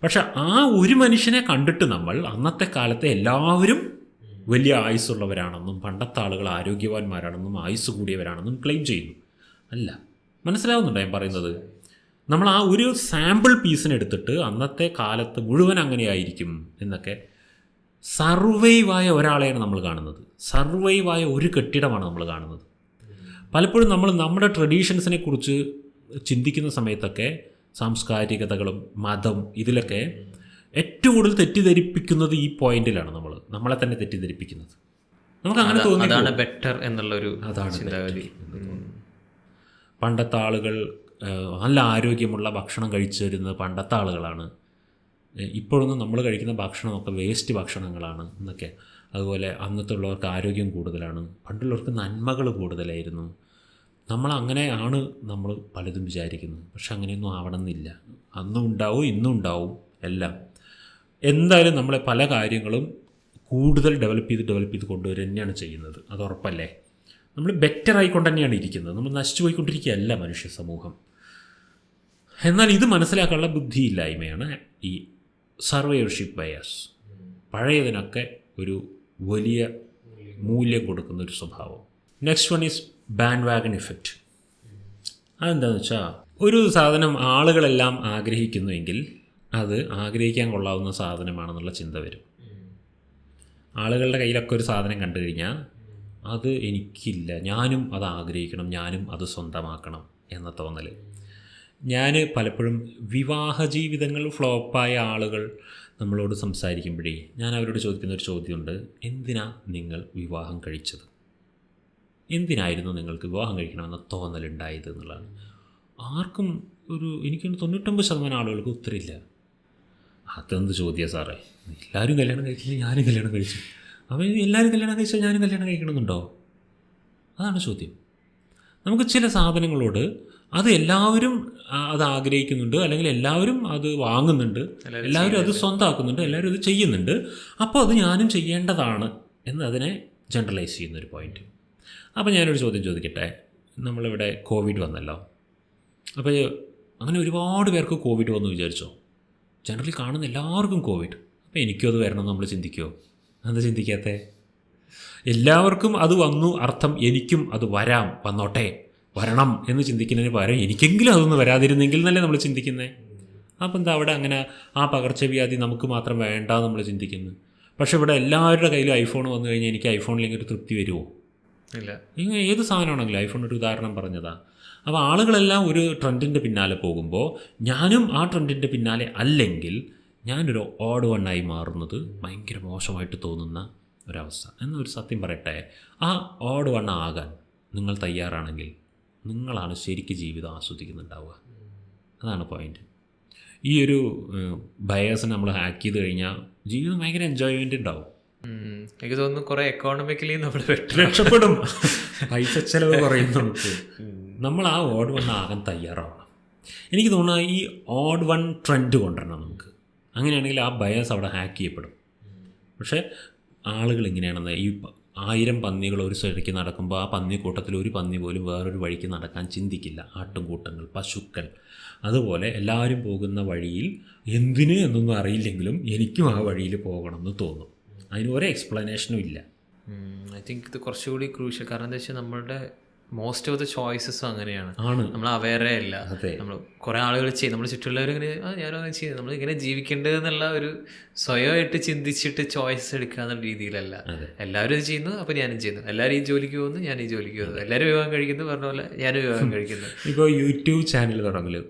പക്ഷെ ആ ഒരു മനുഷ്യനെ കണ്ടിട്ട് നമ്മൾ അന്നത്തെ കാലത്തെ എല്ലാവരും വലിയ ആയുസ്സുള്ളവരാണെന്നും പണ്ടത്തെ ആളുകൾ ആരോഗ്യവാന്മാരാണെന്നും ആയുസ് കൂടിയവരാണെന്നും ക്ലെയിം ചെയ്യുന്നു. അല്ല, മനസ്സിലാവുന്നുണ്ടോ ഞാൻ പറയുന്നത്? നമ്മൾ ആ ഒരു സാമ്പിൾ പീസിനെ എടുത്തിട്ട് അന്നത്തെ കാലത്ത് മുഴുവൻ അങ്ങനെയായിരിക്കും എന്നൊക്കെ. സർവൈവായ ഒരാളെയാണ് നമ്മൾ കാണുന്നത്, സർവൈവായ ഒരു കെട്ടിടമാണ് നമ്മൾ കാണുന്നത്. പലപ്പോഴും നമ്മൾ നമ്മുടെ ട്രഡീഷൻസിനെ കുറിച്ച് ചിന്തിക്കുന്ന സമയത്തൊക്കെ സാംസ്കാരികതകളും മതം ഇതിലൊക്കെ ഏറ്റവും കൂടുതൽ തെറ്റിദ്ധരിപ്പിക്കുന്നത് ഈ പോയിന്റിലാണ്. നമ്മളെ തന്നെ തെറ്റിദ്ധരിപ്പിക്കുന്നത്. നമുക്ക് അങ്ങനെ തോന്നി, അതാണ് ബെറ്റർ എന്നുള്ളൊരു ചിന്താഗതി. പണ്ടത്തെ ആളുകൾ നല്ല ആരോഗ്യമുള്ള ഭക്ഷണം കഴിച്ചു വരുന്നത് പണ്ടത്തെ ആളുകളാണ്. ഇപ്പോഴൊന്നും നമ്മൾ കഴിക്കുന്ന ഭക്ഷണമൊക്കെ വേസ്റ്റ് ഭക്ഷണങ്ങളാണ് എന്നൊക്കെ. അതുപോലെ അന്നത്തെ ഉള്ളവർക്ക് ആരോഗ്യം കൂടുതലാണ്, പണ്ടുള്ളവർക്ക് നന്മകൾ കൂടുതലായിരുന്നു. നമ്മളങ്ങനെയാണ് നമ്മൾ പലതും വിചാരിക്കുന്നത്. പക്ഷെ അങ്ങനെയൊന്നും ആവണമെന്നില്ല. അന്നും ഉണ്ടാവും, ഇന്നും ഉണ്ടാവും എല്ലാം. എന്തായാലും നമ്മളെ പല കാര്യങ്ങളും കൂടുതൽ ഡെവലപ്പ് ചെയ്ത് കൊണ്ടുവരിക തന്നെയാണ് ചെയ്യുന്നത്. അത് ഉറപ്പല്ലേ? നമ്മൾ ബെറ്റർ ആയിക്കൊണ്ട് തന്നെയാണ് ഇരിക്കുന്നത്. നമ്മൾ നശിച്ചു പോയിക്കൊണ്ടിരിക്കുകയല്ല മനുഷ്യ സമൂഹം. എന്നാൽ ഇത് മനസ്സിലാക്കാനുള്ള ബുദ്ധിയില്ലായ്മയാണ് ഈ സർവൈവർഷിപ്പ് ബയാസ്. പഴയതിനൊക്കെ ഒരു വലിയ മൂല്യം കൊടുക്കുന്ന ഒരു സ്വഭാവം. Next one is band wagon effect. അതെന്താണെന്ന് വെച്ചാൽ, ഒരു സാധനം ആളുകളെല്ലാം ആഗ്രഹിക്കുന്നുവെങ്കിൽ അത് ആഗ്രഹിക്കാൻ കൊള്ളാവുന്ന സാധനമാണെന്നുള്ള ചിന്ത വരും. ആളുകളുടെ കയ്യിലൊക്കെ ഒരു സാധനം കണ്ടു കഴിഞ്ഞാൽ അത് എനിക്കില്ല, ഞാനും അത് ആഗ്രഹിക്കണം, ഞാനും അത് സ്വന്തമാക്കണം എന്ന തോന്നൽ. ഞാൻ പലപ്പോഴും വിവാഹ ജീവിതങ്ങൾ ഫ്ലോപ്പായ ആളുകൾ നമ്മളോട് സംസാരിക്കുമ്പോഴേ ഞാൻ അവരോട് ചോദിക്കുന്നൊരു ചോദ്യമുണ്ട്: എന്തിനാ നിങ്ങൾ വിവാഹം കഴിച്ചത്? എന്തിനായിരുന്നു നിങ്ങൾക്ക് വിവാഹം കഴിക്കണമെന്ന തോന്നലുണ്ടായത് എന്നുള്ളതാണ്. ആർക്കും എനിക്ക് 99% ആളുകൾക്ക് ഉത്തരമില്ല. അതെന്ത് ചോദ്യം സാറേ, എല്ലാവരും കല്യാണം കഴിക്കുന്നത് ഞാനും കല്യാണം കഴിച്ചു, അപ്പോൾ എല്ലാവരും കല്യാണം കഴിച്ചാൽ ഞാനും കല്യാണം കഴിക്കണമെന്നുണ്ടോ? അതാണ് ചോദ്യം. നമുക്ക് ചില സാധനങ്ങളോട് അത് എല്ലാവരും അത് ആഗ്രഹിക്കുന്നുണ്ട്, അല്ലെങ്കിൽ എല്ലാവരും അത് വാങ്ങുന്നുണ്ട്, എല്ലാവരും അത് സ്വന്തമാക്കുന്നുണ്ട്, എല്ലാവരും അത് ചെയ്യുന്നുണ്ട്, അപ്പോൾ അത് ഞാനും ചെയ്യേണ്ടതാണ് എന്ന് അതിനെ ജനറലൈസ് ചെയ്യുന്നൊരു പോയിൻറ്റ്. അപ്പോൾ ഞാനൊരു ചോദ്യം ചോദിക്കട്ടെ. നമ്മളിവിടെ കോവിഡ് വന്നല്ലോ. അപ്പോൾ അങ്ങനെ ഒരുപാട് പേർക്ക് കോവിഡ് വന്നു വിചാരിച്ചോ? ജനറലി കാണുന്ന എല്ലാവർക്കും കോവിഡ്. അപ്പോൾ എനിക്കും അത് വരണം നമ്മൾ ചിന്തിക്കുമോ? എന്താ ചിന്തിക്കാത്തേ? എല്ലാവർക്കും അത് വന്നു അർത്ഥം എനിക്കും അത് വരണം എന്ന് ചിന്തിക്കുന്നതിന് പകരം എനിക്കെങ്കിലും അതൊന്നും വരാതിരുന്നെങ്കിൽ എന്നല്ലേ നമ്മൾ ചിന്തിക്കുന്നത്. അപ്പോൾ എന്താ അവിടെ അങ്ങനെ ആ പകർച്ചവ്യാധി നമുക്ക് മാത്രം വേണ്ട നമ്മൾ ചിന്തിക്കുന്നു. പക്ഷേ ഇവിടെ എല്ലാവരുടെ കയ്യിലും ഐഫോൺ വന്നു കഴിഞ്ഞാൽ എനിക്ക് ഐഫോണിലേക്ക് ഒരു തൃപ്തി വരുമോ? ഇല്ല. ഇങ്ങനെ ഏത് സാധനമാണെങ്കിലും, ഐഫോൺ ഒരു ഉദാഹരണം പറഞ്ഞതാ. അപ്പോൾ ആളുകളെല്ലാം ഒരു ട്രെൻഡിൻ്റെ പിന്നാലെ പോകുമ്പോൾ ഞാനും ആ ട്രെൻഡിൻ്റെ പിന്നാലെ അല്ലെങ്കിൽ ഞാനൊരു ഓഡ് വണ്ണായി മാറുന്നത് ഭയങ്കര മോശമായിട്ട് തോന്നുന്ന ഒരവസ്ഥ. എന്നൊരു സത്യം പറയട്ടെ, ആ ഓഡ് വണ്ണ ആകാൻ നിങ്ങൾ തയ്യാറാണെങ്കിൽ നിങ്ങളാണ് ശരിക്കും ജീവിതം ആസ്വദിക്കുന്നുണ്ടാവുക. അതാണ് പോയിൻറ്റ്. ഈ ഒരു ബയസിനെ നമ്മൾ ഹാക്ക് ചെയ്ത് കഴിഞ്ഞാൽ ജീവിതം ഭയങ്കര എൻജോയ്മെൻ്റ് ഉണ്ടാവും. എനിക്ക് തോന്നുന്നു കുറേ എക്കോണമിക്കലി നമ്മൾ രക്ഷപ്പെടും. പൈസ ചിലവ് കുറയും നമുക്ക്. നമ്മൾ ആ ഓഡ് വൺ ആകാൻ തയ്യാറാവണം. എനിക്ക് തോന്നുന്നത് ഈ ഓഡ് വൺ ട്രെൻഡ് കൊണ്ടുവരണം നമുക്ക്. അങ്ങനെയാണെങ്കിൽ ആ ബയസ് അവിടെ ഹാക്ക് ചെയ്യപ്പെടും. പക്ഷേ ആളുകൾ ഇങ്ങനെയാണെന്ന്, ഈ 1000 പന്നികൾ ഒരു സൈഡിലേക്ക് നടക്കുമ്പോൾ ആ പന്നിക്കൂട്ടത്തിൽ ഒരു പന്നി പോലും വേറൊരു വഴിക്ക് നടക്കാൻ ചിന്തിക്കില്ല. ആട്ടുംകൂട്ടങ്ങൾ, പശുക്കൾ, അതുപോലെ എല്ലാവരും പോകുന്ന വഴിയിൽ എന്തിന് എന്നൊന്നും അറിയില്ലെങ്കിലും എനിക്കും ആ വഴിയിൽ പോകണം എന്ന് തോന്നും. അതിന് ഒരേ എക്സ്പ്ലനേഷനും ഇല്ല. ഐ തിങ്ക് ഇത് കുറച്ചുകൂടി ക്രൂഷ്യൽ. കാരണം എന്താ വെച്ചാൽ നമ്മളുടെ മോസ്റ്റ് ഓഫ് ദ ചോയ്സസും അങ്ങനെയാണ്. നമ്മൾ അവെയറേ അല്ല. നമ്മൾ കുറേ ആളുകൾ ചെയ്യും, നമ്മൾ ചുറ്റുള്ളവരിങ്ങനെ ഞാനും അങ്ങനെ ചെയ്യുന്നത്, നമ്മൾ ഇങ്ങനെ ജീവിക്കേണ്ടതെന്നുള്ള ഒരു സ്വയമായിട്ട് ചിന്തിച്ചിട്ട് ചോയ്സ് എടുക്കുക എന്നുള്ള രീതിയിലല്ല. എല്ലാവരും ഇത് ചെയ്യുന്നു, അപ്പോൾ ഞാനും ചെയ്യുന്നു. എല്ലാവരും ഈ ജോലിക്ക് പോകുന്നു, ഞാൻ ഈ ജോലിക്ക് പോകുന്നു. എല്ലാവരും വിവാഹം കഴിക്കുന്നു, പറഞ്ഞ പോലെ ഞാനും വിവാഹം കഴിക്കുന്നു. ഇപ്പോൾ യൂട്യൂബ് ചാനൽ തുടങ്ങലും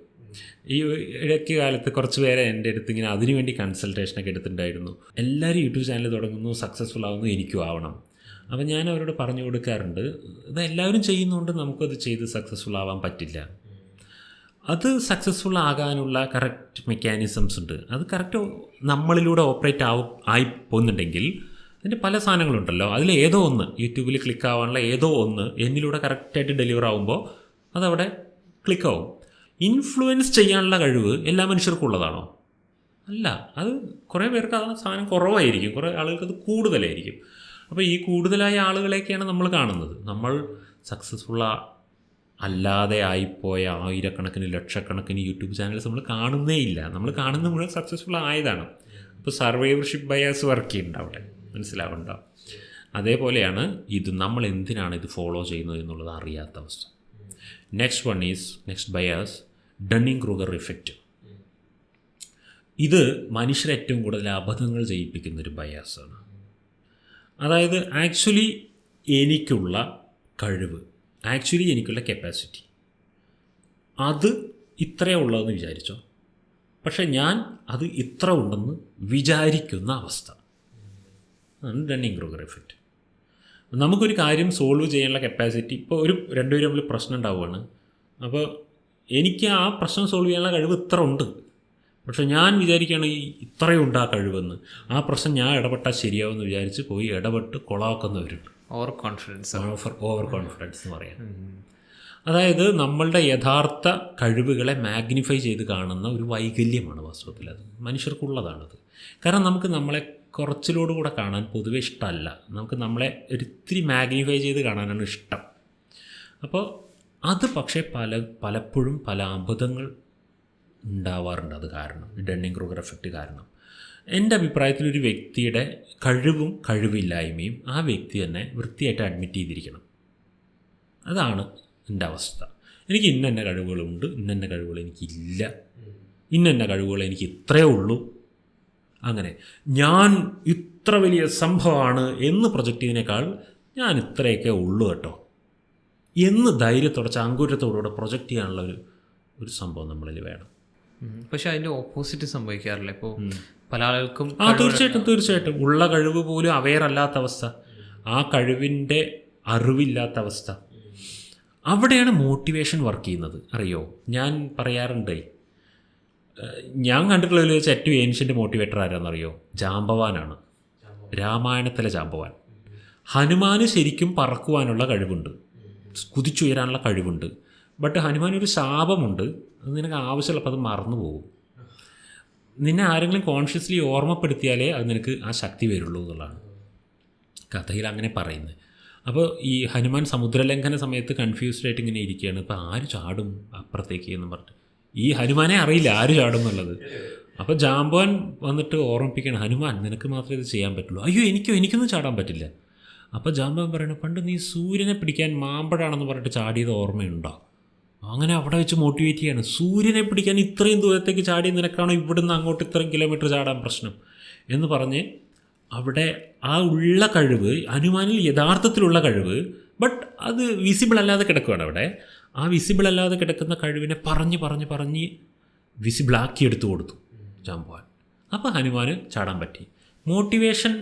ഈ ഇടയ്ക്ക് കാലത്ത് കുറച്ച് പേരെ എൻ്റെ അടുത്ത് ഇങ്ങനെ അതിനുവേണ്ടി കൺസൾട്ടേഷനൊക്കെ എടുത്തിട്ടുണ്ടായിരുന്നു. എല്ലാവരും യൂട്യൂബ് ചാനൽ തുടങ്ങുന്നു, സക്സസ്ഫുൾ ആവുന്നു, എനിക്കും ആവണം. അപ്പം ഞാൻ അവരോട് പറഞ്ഞു കൊടുക്കാറുണ്ട്, ഇത് എല്ലാവരും ചെയ്യുന്നതുകൊണ്ട് നമുക്കത് ചെയ്ത് സക്സസ്ഫുൾ ആവാൻ പറ്റില്ല. അത് സക്സസ്ഫുൾ ആകാനുള്ള കറക്റ്റ് മെക്കാനിസംസ് ഉണ്ട്. അത് കറക്റ്റ് നമ്മളിലൂടെ ഓപ്പറേറ്റ് ആയി പോകുന്നുണ്ടെങ്കിൽ അതിൻ്റെ പല സാധനങ്ങളുണ്ടല്ലോ, അതിൽ ഏതോ ഒന്ന് യൂട്യൂബിൽ ക്ലിക്ക് ആവാനുള്ള ഏതോ ഒന്ന് എന്നിലൂടെ കറക്റ്റായിട്ട് ഡെലിവർ ആകുമ്പോൾ അതവിടെ ക്ലിക്കാവും. ഇൻഫ്ലുവൻസ് ചെയ്യാനുള്ള കഴിവ് എല്ലാ മനുഷ്യർക്കും ഉള്ളതാണോ? അല്ല. അത് കുറേ പേർക്ക് ആ സാധനം കുറവായിരിക്കും, കുറേ ആളുകൾക്ക് അത് കൂടുതലായിരിക്കും. അപ്പോൾ ഈ കൂടുതലായ ആളുകളെയൊക്കെയാണ് നമ്മൾ കാണുന്നത്. നമ്മൾ സക്സസ്ഫുൾ അല്ലാതെ ആയിപ്പോയ ആയിരക്കണക്കിന് ലക്ഷക്കണക്കിന് യൂട്യൂബ് ചാനൽസ് നമ്മൾ കാണുന്നേ ഇല്ല. നമ്മൾ കാണുന്ന മുഴുവൻ സക്സസ്ഫുൾ ആയതാണ്. അപ്പോൾ സർവൈവർഷിപ്പ് ബയാസ് വർക്ക് ചെയ്യുന്നുണ്ട് അവിടെ, മനസ്സിലാവുന്നുണ്ടോ? അതേപോലെയാണ് ഇത്. നമ്മൾ എന്തിനാണ് ഇത് ഫോളോ ചെയ്യുന്നത് എന്നുള്ളത് അറിയാത്ത അവസ്ഥ. Next bias Dunning Kruger effect. ഇത് മനുഷ്യരെ ഏറ്റവും കൂടുതൽ അബദ്ധങ്ങൾ ചെയ്യിപ്പിക്കുന്നൊരു ബയാസാണ്. അതായത് ആക്ച്വലി എനിക്കുള്ള കഴിവ്, ആക്ച്വലി എനിക്കുള്ള കപ്പാസിറ്റി അത് ഇത്രയേ ഉള്ളതെന്ന് വിചാരിച്ചോ, പക്ഷേ ഞാൻ അത് ഇത്ര ഉണ്ടെന്ന് വിചാരിക്കുന്ന അവസ്ഥ. അതാണ് ഡണ്ണിങ്-ക്രൂഗർ ഇഫക്റ്റ്. നമുക്കൊരു കാര്യം സോൾവ് ചെയ്യാനുള്ള കപ്പാസിറ്റി, ഇപ്പോൾ ഒരു രണ്ടുപേരും തമ്മിൽ പ്രശ്നം ഉണ്ടാവുകയാണ്. അപ്പോൾ എനിക്ക് ആ പ്രശ്നം സോൾവ് ചെയ്യാനുള്ള കഴിവ് ഇത്ര ഉണ്ട്, പക്ഷെ ഞാൻ വിചാരിക്കുകയാണ് ഇത്രയും ഉണ്ട് ആ കഴിവെന്ന്, ആ പ്രശ്നം ഞാൻ ഇടപെട്ടാൽ ശരിയാവുമെന്ന് വിചാരിച്ച് പോയി ഇടപെട്ട് കൊളാക്കുന്നവരുണ്ട്. ഓവർ കോൺഫിഡൻസ് എന്ന് പറയാം. അതായത് നമ്മളുടെ യഥാർത്ഥ കഴിവുകളെ മാഗ്നിഫൈ ചെയ്ത് കാണുന്ന ഒരു വൈകല്യമാണ് വാസ്തവത്തിൽ. അത് മനുഷ്യർക്കുള്ളതാണത്. കാരണം നമുക്ക് നമ്മളെ കുറച്ചിലോടുകൂടെ കാണാൻ പൊതുവെ ഇഷ്ടമല്ല. നമുക്ക് നമ്മളെ ഒരിത്തിരി മാഗ്നിഫൈ ചെയ്ത് കാണാനാണ് ഇഷ്ടം. അപ്പോൾ അത് പക്ഷേ പലപ്പോഴും പല അബദ്ധങ്ങൾ ഉണ്ടാവാറുണ്ട്. അത് കാരണം ഡണ്ണിങ് ക്രൂഗർ എഫക്റ്റ് കാരണം. എൻ്റെ അഭിപ്രായത്തിൽ ഒരു വ്യക്തിയുടെ കഴിവും കഴിവില്ലായ്മയും ആ വ്യക്തി തന്നെ വൃത്തിയായിട്ട് അഡ്മിറ്റ് ചെയ്തിരിക്കണം. അതാണ് എൻ്റെ അവസ്ഥ. എനിക്ക് ഇന്ന കഴിവുകളുണ്ട്, ഇന്ന കഴിവുകൾ എനിക്കില്ല, ഇന്ന കഴിവുകൾ എനിക്ക് ഇത്രയേ ഉള്ളൂ, അങ്ങനെ ഞാൻ ഇത്ര വലിയ സംഭവമാണ് എന്ന് പ്രൊജക്റ്റ് ചെയ്യുന്നതിനേക്കാൾ ഞാൻ ഇത്രയൊക്കെ ഉള്ളൂ കേട്ടോ എന്ന് ധൈര്യത്തോടെ ചാങ്കൂരത്തോടുകൂടെ പ്രൊജക്റ്റ് ചെയ്യാനുള്ള ഒരു സംഭവം നമ്മളിൽ വേണം. പക്ഷെ അതിൻ്റെ ഓപ്പോസിറ്റ് സംഭവിക്കാറില്ല. ഇപ്പോൾ പല ആളുകൾക്കും തീർച്ചയായിട്ടും ഉള്ള കഴിവ് പോലും അവെയർ അല്ലാത്ത അവസ്ഥ, ആ കഴിവിൻ്റെ അറിവില്ലാത്ത അവസ്ഥ, അവിടെയാണ് മോട്ടിവേഷൻ വർക്ക് ചെയ്യുന്നത്. അറിയോ, ഞാൻ പറയാറുണ്ട്, ഞാൻ കണ്ടിട്ടുള്ളതിൽ വെച്ച് ഏറ്റവും ഏൻഷ്യൻ്റ് മോട്ടിവേറ്റർ ആരാണെന്നറിയോ? ജാമ്പവാനാണ്. രാമായണത്തിലെ ജാമ്പവാൻ. ഹനുമാന് ശരിക്കും പറക്കുവാനുള്ള കഴിവുണ്ട്, കുതിച്ചുയരാനുള്ള കഴിവുണ്ട്. ബട്ട് ഹനുമാനൊരു ശാപമുണ്ട്, അത് നിനക്ക് ആവശ്യമുള്ളപ്പോൾ അത് മറന്നു പോകും. നിന്നെ ആരെങ്കിലും കോൺഷ്യസ്ലി ഓർമ്മപ്പെടുത്തിയാലേ അത് നിനക്ക് ആ ശക്തി വരുള്ളൂ എന്നുള്ളതാണ് കഥയിൽ അങ്ങനെ പറയുന്നത്. അപ്പോൾ ഈ ഹനുമാൻ സമുദ്രലംഘന സമയത്ത് കൺഫ്യൂസ്ഡ് ആയിട്ട് ഇങ്ങനെ ഇരിക്കുകയാണ്. ഇപ്പോൾ ആര് ചാടും അപ്പുറത്തേക്ക് എന്ന് പറഞ്ഞിട്ട്, ഈ ഹനുമാനെ അറിയില്ല ആര് ചാടും എന്നുള്ളത്. അപ്പോൾ ജാമ്പവാൻ വന്നിട്ട് ഓർമ്മിപ്പിക്കണം, ഹനുമാൻ നിനക്ക് മാത്രമേ ഇത് ചെയ്യാൻ പറ്റുള്ളൂ. അയ്യോ എനിക്കൊന്നും ചാടാൻ പറ്റില്ല. അപ്പോൾ ജാമ്പവാൻ പറയണം, പണ്ട് നീ സൂര്യനെ പിടിക്കാൻ മാമ്പഴാണെന്ന് പറഞ്ഞിട്ട് ചാടിയത് ഓർമ്മയുണ്ടോ? അങ്ങനെ അവിടെ വെച്ച് മോട്ടിവേറ്റ് ചെയ്യാണ്. സൂര്യനെ പിടിക്കാൻ ഇത്രയും ദൂരത്തേക്ക് ചാടി നിനക്കാണോ ഇവിടുന്ന് അങ്ങോട്ട് ഇത്രയും കിലോമീറ്റർ ചാടാൻ പ്രശ്നം എന്ന് പറഞ്ഞ് അവിടെ ആ ഉള്ള കഴിവ്, ഹനുമാനിൽ യഥാർത്ഥത്തിലുള്ള കഴിവ്, ബട്ട് അത് വിസിബിൾ അല്ലാതെ കിടക്കുകയാണ് അവിടെ. ആ വിസിബിൾ അല്ലാതെ കിടക്കുന്ന കഴിവിനെ പറഞ്ഞ് വിസിബിളാക്കി എടുത്തു കൊടുത്തു ജാമ്പവാൻ. അപ്പോൾ ഹനുമാന് ചാടാൻ പറ്റി. മോട്ടിവേഷൻ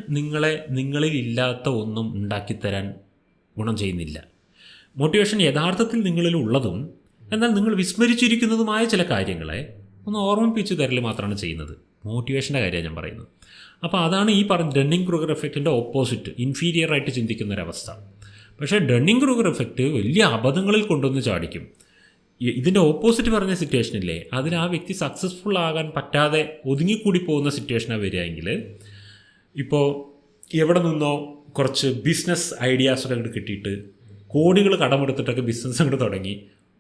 നിങ്ങളിൽ ഇല്ലാത്ത ഒന്നും ഉണ്ടാക്കിത്തരാൻ ഗുണം ചെയ്യുന്നില്ല. മോട്ടിവേഷൻ യഥാർത്ഥത്തിൽ നിങ്ങളിൽ ഉള്ളതും എന്നാൽ നിങ്ങൾ വിസ്മരിച്ചിരിക്കുന്നതുമായ ചില കാര്യങ്ങളെ ഒന്ന് ഓർമ്മിപ്പിച്ച് തരൽ മാത്രമാണ് ചെയ്യുന്നത്. മോട്ടിവേഷൻ്റെ കാര്യമാണ് ഞാൻ പറയുന്നത്. അപ്പോൾ അതാണ് ഈ പറഞ്ഞ ഡണ്ണിങ് ക്രൂഗർ എഫക്റ്റിൻ്റെ ഓപ്പോസിറ്റ്, ഇൻഫീരിയറായിട്ട് ചിന്തിക്കുന്നൊരവസ്ഥ. പക്ഷേ ഡണ്ണിങ് ക്രൂഗർ എഫക്റ്റ് വലിയ അബദ്ധങ്ങളിൽ കൊണ്ടുവന്ന് ചാടിക്കും. ഇതിൻ്റെ ഓപ്പോസിറ്റ് പറഞ്ഞ സിറ്റുവേഷനില്ലേ, അതിൽ ആ വ്യക്തി സക്സസ്ഫുൾ ആകാൻ പറ്റാതെ ഒതുങ്ങിക്കൂടി പോകുന്ന സിറ്റുവേഷനാണ് വരികയെങ്കിൽ, ഇപ്പോൾ എവിടെ നിന്നോ കുറച്ച് ബിസിനസ് ഐഡിയാസൊക്കെ അങ്ങോട്ട് കിട്ടിയിട്ട് കോടികൾ കടമെടുത്തിട്ടൊക്കെ ബിസിനസ് അങ്ങോട്ട് തുടങ്ങി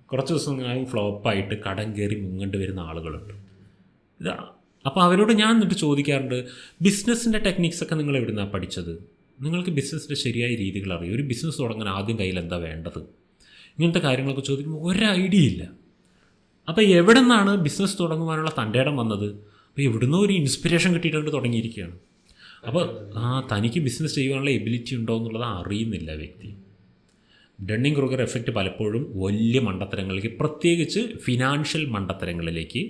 കുറച്ച് ദിവസങ്ങളായി ഫ്ലോപ്പായിട്ട് കടം കയറി മുങ്ങേണ്ടി വരുന്ന ആളുകളുണ്ട്. അപ്പോൾ അവരോട് ഞാൻ എന്നിട്ട് ചോദിക്കാറുണ്ട്, ബിസിനസ്സിൻ്റെ ടെക്നിക്സൊക്കെ നിങ്ങൾ എവിടെ നിന്നാണ് പഠിച്ചത്? നിങ്ങൾക്ക് ബിസിനസ്സിൻ്റെ ശരിയായ രീതികൾ അറിയും. ഒരു ബിസിനസ് തുടങ്ങാൻ ആദ്യം കയ്യിൽ എന്താ വേണ്ടത്? ഇങ്ങനത്തെ കാര്യങ്ങളൊക്കെ ചോദിക്കുമ്പോൾ ഒരു ഐഡിയ ഇല്ല. അപ്പോൾ എവിടെ നിന്നാണ് ബിസിനസ് തുടങ്ങുവാനുള്ള തൻ്റെ ഇടം വന്നത്? അപ്പോൾ എവിടുന്നോ ഒരു ഇൻസ്പിറേഷൻ കിട്ടിയിട്ടുണ്ട് തുടങ്ങിയിരിക്കുകയാണ്. അപ്പോൾ തനിക്ക് ബിസിനസ് ചെയ്യാനുള്ള എബിലിറ്റി ഉണ്ടോ എന്നുള്ളത് അറിയുന്നില്ല വ്യക്തി. ഡണ്ണിങ് ക്രൂഗർ എഫക്റ്റ് പലപ്പോഴും വലിയ മണ്ടത്തരങ്ങളിലേക്ക്, പ്രത്യേകിച്ച് ഫിനാൻഷ്യൽ മണ്ടത്തരങ്ങളിലേക്ക്,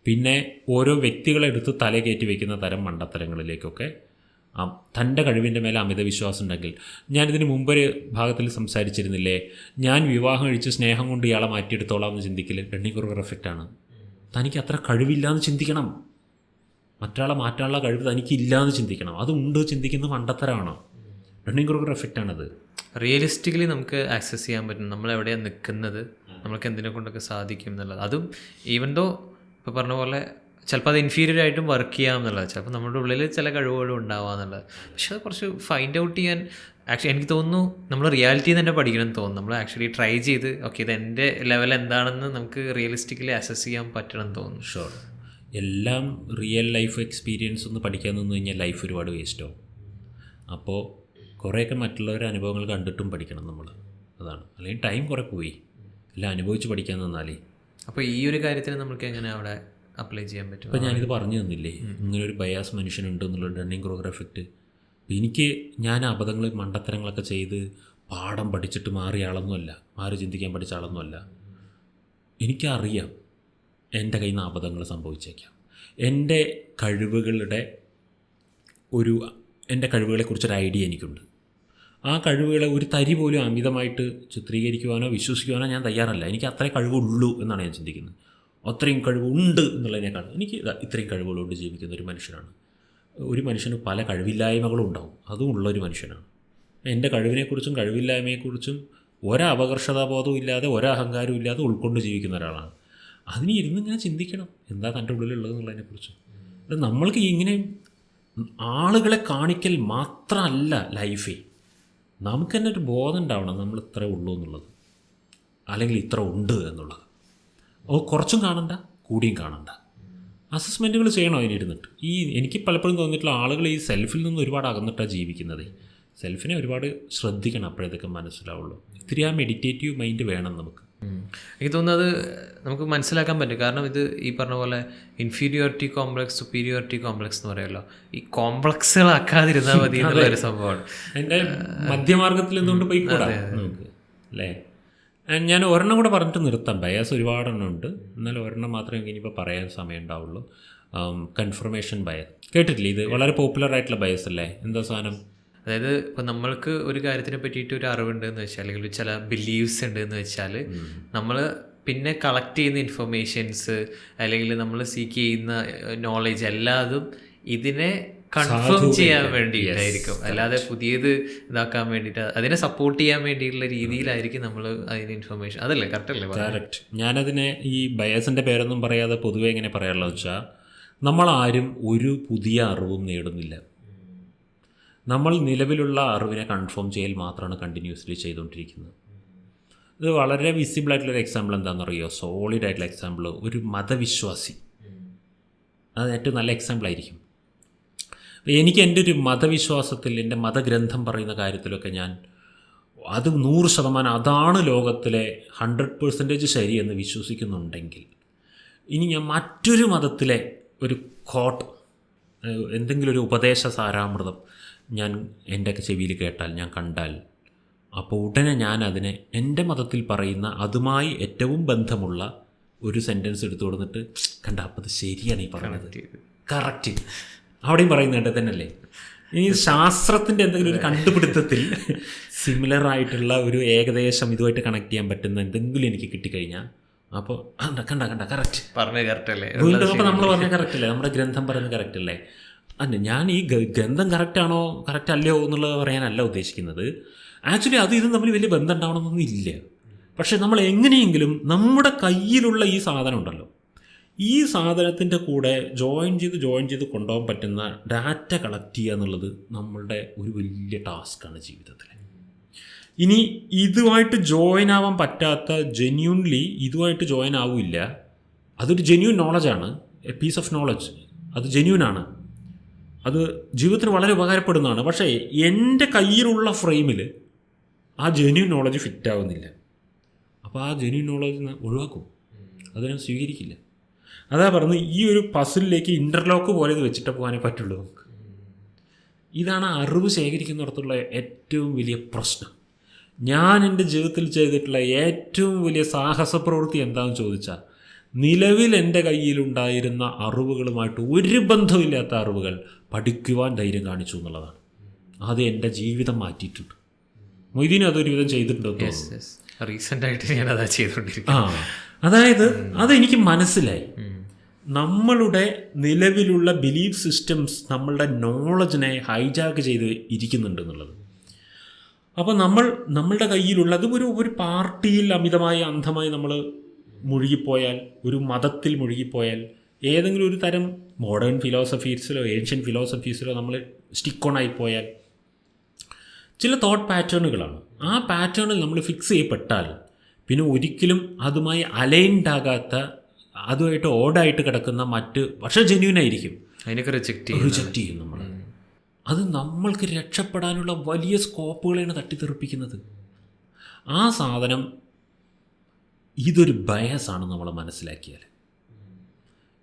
പിന്നെ ഓരോ വ്യക്തികളെടുത്ത് തല കയറ്റി വയ്ക്കുന്ന തരം മണ്ടത്തരങ്ങളിലേക്കൊക്കെ തൻ്റെ കഴിവിൻ്റെ മേലെ അമിത വിശ്വാസം ഉണ്ടെങ്കിൽ, ഞാനിതിന് മുമ്പൊരു ഭാഗത്തിൽ സംസാരിച്ചിരുന്നില്ലേ, ഞാൻ വിവാഹം കഴിച്ച് സ്നേഹം കൊണ്ട് ഇയാളെ മാറ്റിയെടുത്തോളാം എന്ന് ചിന്തിക്കൽ ഡണ്ണിങ് ക്രൂഗർ എഫക്റ്റാണ്. തനിക്ക് അത്ര കഴിവില്ലാന്ന് ചിന്തിക്കണം. മറ്റൊരാളെ മാറ്റാനുള്ള കഴിവ് തനിക്കില്ലാന്ന് ചിന്തിക്കണം. അതുണ്ട് ചിന്തിക്കുന്നത് മണ്ടത്തരമാണ്. ഡണ്ണിങ് ക്രൂഗർ എഫക്റ്റാണത്. റിയലിസ്റ്റിക്കലി നമുക്ക് ആക്സസ് ചെയ്യാൻ പറ്റും നമ്മളെവിടെയാണ് നിൽക്കുന്നത്, നമ്മൾക്ക് എന്തിനെ കൊണ്ടൊക്കെ സാധിക്കും എന്നുള്ളത്. അതും ഈവൻ ദോ ഇപ്പോൾ പറഞ്ഞ പോലെ ചിലപ്പോൾ അത് ഇൻഫീരിയർ ആയിട്ടും വർക്ക് ചെയ്യാം എന്നുള്ളത്, ചിലപ്പോൾ നമ്മുടെ ഉള്ളിൽ ചില കഴിവുകളും ഉണ്ടാവുക എന്നുള്ളത്. പക്ഷെ അത് കുറച്ച് ഫൈൻഡ് ഔട്ട് ചെയ്യാൻ ആക്ച്വലി എനിക്ക് തോന്നുന്നു നമ്മൾ റിയാലിറ്റി തന്നെ പഠിക്കണമെന്ന് തോന്നുന്നു. നമ്മൾ ആക്ച്വലി ട്രൈ ചെയ്ത് ഓക്കെ ഇത് എൻ്റെ ലെവൽ എന്താണെന്ന് നമുക്ക് റിയലിസ്റ്റിക്കലി അസസ് ചെയ്യാൻ പറ്റണമെന്ന് തോന്നുന്നു. ഷുവർ. എല്ലാം റിയൽ ലൈഫ് എക്സ്പീരിയൻസ് ഒന്ന് പഠിക്കാൻ നിന്ന് കഴിഞ്ഞാൽ ലൈഫ് ഒരുപാട് വേസ്റ്റാവും. അപ്പോൾ കുറേയൊക്കെ മറ്റുള്ളവരുടെ അനുഭവങ്ങൾ കണ്ടിട്ടും പഠിക്കണം നമ്മൾ. അതാണ്. അല്ലെങ്കിൽ ടൈം കുറേ പോയി എല്ലാം അനുഭവിച്ച് പഠിക്കാൻ നിന്നാലേ. അപ്പോൾ ഈ ഒരു കാര്യത്തിന് നമുക്ക് എങ്ങനെ അവിടെ അപ്ലൈ ചെയ്യാൻ പറ്റും? ഇപ്പോൾ ഞാനിത് പറഞ്ഞു തന്നില്ലേ, ഇങ്ങനൊരു ബയാസ് മനുഷ്യനുണ്ട് എന്നുള്ള ഡണ്ണിങ് ക്രൂഗർ എഫക്റ്റ്. ഞാൻ അബദ്ധങ്ങൾ മണ്ടത്തരങ്ങളൊക്കെ ചെയ്ത് പാഠം പഠിച്ചിട്ട് മാറിയ ആളൊന്നുമല്ല, മാറി ചിന്തിക്കാൻ പഠിച്ച ആളൊന്നുമല്ല. എനിക്കറിയാം എൻ്റെ കയ്യിൽ നിന്ന് അബദ്ധങ്ങൾ സംഭവിച്ചേക്കാം. എൻ്റെ കഴിവുകളെക്കുറിച്ചൊരു ഐഡിയ എനിക്കുണ്ട്. ആ കഴിവുകളെ ഒരു തരി പോലും അമിതമായിട്ട് ചിത്രീകരിക്കുവാനോ വിശ്വസിക്കുവാനോ ഞാൻ തയ്യാറല്ല. എനിക്ക് അത്രേ കഴിവുള്ളൂ എന്നാണ് ഞാൻ ചിന്തിക്കുന്നത്. അത്രയും കഴിവുണ്ട് എന്നുള്ളതിനേക്കാൾ എനിക്ക് ഇത്രയും കഴിവുകളുണ്ട് ജീവിക്കുന്ന ഒരു മനുഷ്യനാണ്. ഒരു മനുഷ്യന് പല കഴിവില്ലായ്മകളും ഉണ്ടാവും, അതും ഉള്ളൊരു മനുഷ്യനാണ്. എൻ്റെ കഴിവിനെക്കുറിച്ചും കഴിവില്ലായ്മയെക്കുറിച്ചും ഒരപകർഷതാബോധവും ഇല്ലാതെ ഒരഹങ്കാരവും ഇല്ലാതെ ഉൾക്കൊണ്ട് ജീവിക്കുന്ന ഒരാളാണ്. അതിന് ഇരുന്നിങ്ങനെ ചിന്തിക്കണം എന്താ തൻ്റെ ഉള്ളിലുള്ളത് എന്നുള്ളതിനെക്കുറിച്ച്. അത് നമ്മൾക്ക് ഇങ്ങനെ ആളുകളെ കാണിക്കൽ മാത്രമല്ല ലൈഫേ, നമുക്ക് തന്നെ ഒരു ബോധം ഉണ്ടാവണം നമ്മൾ ഇത്ര ഉള്ളൂ എന്നുള്ളത്, അല്ലെങ്കിൽ ഇത്ര ഉണ്ട് എന്നുള്ളത്. അത് കുറച്ചും കാണണ്ട, കൂടിയും കാണണ്ട. അസസ്മെൻറ്റുകൾ ചെയ്യണം അതിനിരുന്നിട്ട്. എനിക്ക് പലപ്പോഴും തോന്നിയിട്ടുള്ള ആളുകൾ ഈ സെൽഫിൽ നിന്ന് ഒരുപാട് അകന്നിട്ടാണ് ജീവിക്കുന്നത്. സെൽഫിനെ ഒരുപാട് ശ്രദ്ധിക്കണം, അപ്പോഴേതൊക്കെ മനസ്സിലാവുള്ളൂ. ഇത്തിരി ആ മെഡിറ്റേറ്റീവ് മൈൻഡ് വേണം നമുക്ക്. എനിക്ക് തോന്നുന്നത് നമുക്ക് മനസ്സിലാക്കാൻ പറ്റും. കാരണം ഇത് ഈ പറഞ്ഞ പോലെ ഇൻഫീരിയോറിറ്റി കോംപ്ലക്സ്, സുപ്പീരിയോറിറ്റി കോംപ്ലക്സ് എന്ന് പറയുമല്ലോ, ഈ കോംപ്ലക്സുകളാക്കാതിരുന്നാൽ മതി എന്നുള്ളൊരു സംഭവമാണ്. എൻ്റെ മധ്യമാർഗത്തിൽ നിന്നുകൊണ്ട് പോയി കൂടാ നമുക്ക് അല്ലേ. ഞാൻ ഒരെണ്ണം കൂടെ പറഞ്ഞിട്ട് നിർത്താം. ബയസ് ഒരുപാടെണ്ണം ഉണ്ട്, എന്നാലും ഒരെണ്ണം മാത്രമേ എനിക്ക് ഇനിയിപ്പോൾ പറയാൻ സമയം ഉണ്ടാവുള്ളൂ. കൺഫർമേഷൻ ബയസ് കേട്ടിട്ടില്ലേ? ഇത് വളരെ പോപ്പുലർ ആയിട്ടുള്ള ബയസ് അല്ലേ? എന്താ സാധനം? അതായത് ഇപ്പോൾ നമ്മൾക്ക് ഒരു കാര്യത്തിനെ പറ്റിയിട്ട് ഒരു അറിവുണ്ട് എന്ന് വെച്ചാൽ, അല്ലെങ്കിൽ ചില ബിലീവ്സ് ഉണ്ട് എന്ന് വെച്ചാൽ, നമ്മൾ പിന്നെ കളക്ട് ചെയ്യുന്ന ഇൻഫർമേഷൻസ് അല്ലെങ്കിൽ നമ്മൾ സീക്ക് ചെയ്യുന്ന നോളേജ് എല്ലാതും ഇതിനെ കൺഫേം ചെയ്യാൻ വേണ്ടിയിട്ടായിരിക്കും, അല്ലാതെ പുതിയത് ഇതാക്കാൻ വേണ്ടിയിട്ട് അതിനെ സപ്പോർട്ട് ചെയ്യാൻ വേണ്ടിയിട്ടുള്ള രീതിയിലായിരിക്കും നമ്മൾ അതിന് ഇൻഫർമേഷൻ. അതല്ലേ കറക്റ്റ് അല്ലേ? കറക്റ്റ്. ഞാനതിനെ ഈ ബയസിൻ്റെ പേരൊന്നും പറയാതെ പൊതുവെ എങ്ങനെ പറയാനുള്ളത് വെച്ചാൽ, നമ്മളാരും ഒരു പുതിയ അറിവും നേടുന്നില്ല. നമ്മൾ നിലവിലുള്ള അറിവിനെ കൺഫേം ചെയ്യൽ മാത്രമാണ് കണ്ടിന്യൂസ്ലി ചെയ്തുകൊണ്ടിരിക്കുന്നത്. ഇത് വളരെ വിസിബിളായിട്ടുള്ളൊരു എക്സാമ്പിൾ എന്താണെന്നറിയോ? സോളിഡ് ആയിട്ടുള്ള എക്സാമ്പിൾ ഒരു മതവിശ്വാസി, അത് ഏറ്റവും നല്ല എക്സാമ്പിളായിരിക്കും. എനിക്ക് എൻ്റെ ഒരു മതവിശ്വാസത്തിൽ, എൻ്റെ മതഗ്രന്ഥം പറയുന്ന കാര്യത്തിലൊക്കെ ഞാൻ അത് 100% അതാണ് ലോകത്തിലെ 100% ശരിയെന്ന് വിശ്വസിക്കുന്നുണ്ടെങ്കിൽ, ഇനി ഞാൻ മറ്റൊരു മതത്തിലെ ഒരു കോട്ട്, എന്തെങ്കിലും ഒരു ഉപദേശ സാരാമൃതം ഞാൻ എൻ്റെ ചെവിയിൽ കേട്ടാൽ, ഞാൻ കണ്ടാൽ, അപ്പോൾ ഉടനെ ഞാൻ അതിനെ എൻ്റെ മതത്തിൽ പറയുന്ന അതുമായി ഏറ്റവും ബന്ധമുള്ള ഒരു സെൻറ്റൻസ് എടുത്തു കൊടുത്തിട്ട്, കണ്ട അപ്പോൾ അത് ശരിയാണ് ഈ പറയുന്നത്, കറക്റ്റ്. അവിടെയും പറയുന്നുണ്ട് തന്നെയല്ലേ. ഇനി ശാസ്ത്രത്തിൻ്റെ എന്തെങ്കിലും ഒരു കണ്ടുപിടുത്തത്തിൽ സിമിലർ ആയിട്ടുള്ള ഒരു ഏകദേശം ഇതുമായിട്ട് കണക്ട് ചെയ്യാൻ പറ്റുന്ന എന്തെങ്കിലും എനിക്ക് കിട്ടിക്കഴിഞ്ഞാൽ, അപ്പോൾ കണ്ട കറക്റ്റ് പറഞ്ഞ കറക്റ്റ് അല്ലേ, അപ്പോൾ നമ്മൾ പറഞ്ഞ കറക്റ്റ് അല്ലേ, നമ്മുടെ ഗ്രന്ഥം പറയുന്നത് കറക്റ്റ് അല്ലേ. അല്ല, ഞാൻ ഈ ഗ്രന്ഥം കറക്റ്റാണോ കറക്റ്റ് അല്ലയോ എന്നുള്ളത് പറയാനല്ല ഉദ്ദേശിക്കുന്നത്. ആക്ച്വലി അത് ഇതും തമ്മിൽ വലിയ ബന്ധം ഉണ്ടാവണമെന്നൊന്നും ഇല്ല. പക്ഷേ നമ്മൾ എങ്ങനെയെങ്കിലും നമ്മുടെ കയ്യിലുള്ള ഈ സാധനം ഉണ്ടല്ലോ, ഈ സാധനത്തിൻ്റെ കൂടെ ജോയിൻ ചെയ്ത് കൊണ്ടുപോകാൻ പറ്റുന്ന ഡാറ്റ കളക്ട് ചെയ്യുക എന്നുള്ളത് നമ്മളുടെ ഒരു വലിയ ടാസ്ക്കാണ് ജീവിതത്തിൽ. ഇനി ഇതുമായിട്ട് ജോയിൻ ആവാൻ പറ്റാത്ത, ജെന്യൂൺലി ഇതുമായിട്ട് ജോയിൻ ആവില്ല, അതൊരു ജെന്യൂൻ നോളജാണ്, എ പീസ് ഓഫ് നോളജ്, അത് ജെന്യൂനാണ്, അത് ജീവിതത്തിന് വളരെ ഉപകാരപ്പെടുന്നതാണ്. പക്ഷേ എൻ്റെ കയ്യിലുള്ള ഫ്രെയിമിൽ ആ ജെന്യൂൻ നോളജ് ഫിറ്റ് ആവുന്നില്ല. അപ്പോൾ ആ ജെന്യൂൻ നോളജ് ഒഴിവാക്കും, അതിനെ സ്വീകരിക്കില്ല. അതാ പറഞ്ഞത്, ഈ ഒരു പസിലിലേക്ക് ഇൻ്റർലോക്ക് പോലെ ഇത് വെച്ചിട്ട് പോകാനേ പറ്റുള്ളൂ നമുക്ക്. ഇതാണ് അറിവ് ശേഖരിക്കുന്നിടത്തുള്ള ഏറ്റവും വലിയ പ്രശ്നം. ഞാൻ എൻ്റെ ജീവിതത്തിൽ ചെയ്തിട്ടുള്ള ഏറ്റവും വലിയ സാഹസ പ്രവൃത്തി എന്താണെന്ന് ചോദിച്ചാൽ, നിലവിൽ എൻ്റെ കയ്യിലുണ്ടായിരുന്ന അറിവുകളുമായിട്ട് ഒരു ബന്ധമില്ലാത്ത അറിവുകൾ പഠിക്കുവാൻ ധൈര്യം കാണിച്ചു എന്നുള്ളതാണ്. അത് എൻ്റെ ജീവിതം മാറ്റിയിട്ടുണ്ട്. മൊയ്തീനും അതൊരുവിധം ചെയ്തിട്ടുണ്ടോ? റീസെൻ്റായിട്ട് ഞാനതാ ചെയ്തുകൊണ്ടിരിക്കുന്നത്. അതായത് അതെനിക്ക് മനസ്സിലായി, നമ്മളുടെ നിലവിലുള്ള ബിലീഫ് സിസ്റ്റംസ് നമ്മളുടെ നോളജിനെ ഹൈജാക്ക് ചെയ്ത് ഇരിക്കുന്നുണ്ട് എന്നുള്ളത്. അപ്പോൾ നമ്മളുടെ കയ്യിലുള്ളത് ഒരു പാർട്ടിയിൽ അമിതമായി അന്ധമായി നമ്മൾ മുഴുകിപ്പോയാൽ, ഒരു മതത്തിൽ മുഴുകിപ്പോയാൽ, ഏതെങ്കിലും ഒരു തരം മോഡേൺ ഫിലോസഫീസിലോ ഏൻഷ്യൻ ഫിലോസഫീസിലോ നമ്മൾ സ്റ്റിക്ക് ഓൺ ആയിപ്പോയാൽ, ചില തോട്ട് പാറ്റേണുകളാണ്, ആ പാറ്റേണിൽ നമ്മൾ ഫിക്സ് ചെയ്യപ്പെട്ടാൽ പിന്നെ ഒരിക്കലും അതുമായി അലൈൻഡ് ആകാത്ത, അതുമായിട്ട് ഓടായിട്ട് കിടക്കുന്ന മറ്റ്, പക്ഷേ ജെന്യൂനായിരിക്കും, അതിനൊക്കെ റിജക്റ്റ് ചെയ്യും നമ്മൾ. അത് നമ്മൾക്ക് രക്ഷപ്പെടാനുള്ള വലിയ സ്കോപ്പുകളെയാണ് തട്ടിത്തെറിപ്പിക്കുന്നത്. ആ സാധനം ഇതൊരു ബയസാണ് നമ്മൾ മനസ്സിലാക്കിയാൽ.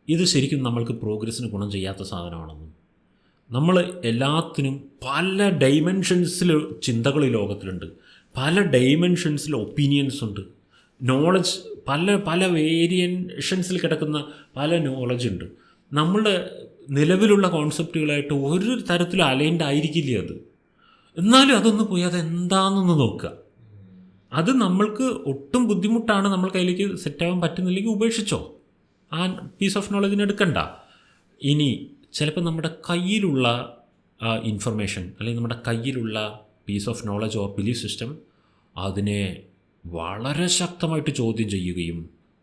ഇത് ശരിക്കും നമ്മൾക്ക് പ്രോഗ്രസ്സിന് ഗുണം ചെയ്യാത്ത സാധനമാണെന്നും, നമ്മൾ എല്ലാത്തിനും പല ഡൈമെൻഷൻസിൽ ചിന്തകൾ ഈ ലോകത്തിലുണ്ട്, പല ഡൈമെൻഷൻസിൽ ഒപ്പീനിയൻസ് ഉണ്ട്, നോളജ് പല വേരിയേഷൻസിൽ കിടക്കുന്ന പല നോളജ് ഉണ്ട്. നമ്മളുടെ നിലവിലുള്ള കോൺസെപ്റ്റുകളായിട്ട് ഒരു തരത്തിലും അലൈൻഡ് ആയിരിക്കില്ല അത്. എന്നാലും അതൊന്ന് പോയി അതെന്താണെന്നൊന്ന് നോക്കുക. അത് നമ്മൾക്ക് ഒട്ടും ബുദ്ധിമുട്ടാണ്, നമ്മൾ കയ്യിലേക്ക് സെറ്റാവാൻ പറ്റുന്നില്ലെങ്കിൽ ഉപേക്ഷിച്ചോ. ആ പീസ് ഓഫ് നോളജിന് എടുക്കണ്ട. ഇനി ചിലപ്പോൾ നമ്മുടെ കയ്യിലുള്ള ഇൻഫർമേഷൻ അല്ലെങ്കിൽ നമ്മുടെ കയ്യിലുള്ള piece of knowledge or belief system അതിനെ വളരെ ശക്തമായിട്ട് ചോദ്യം ചെയ്യുകയും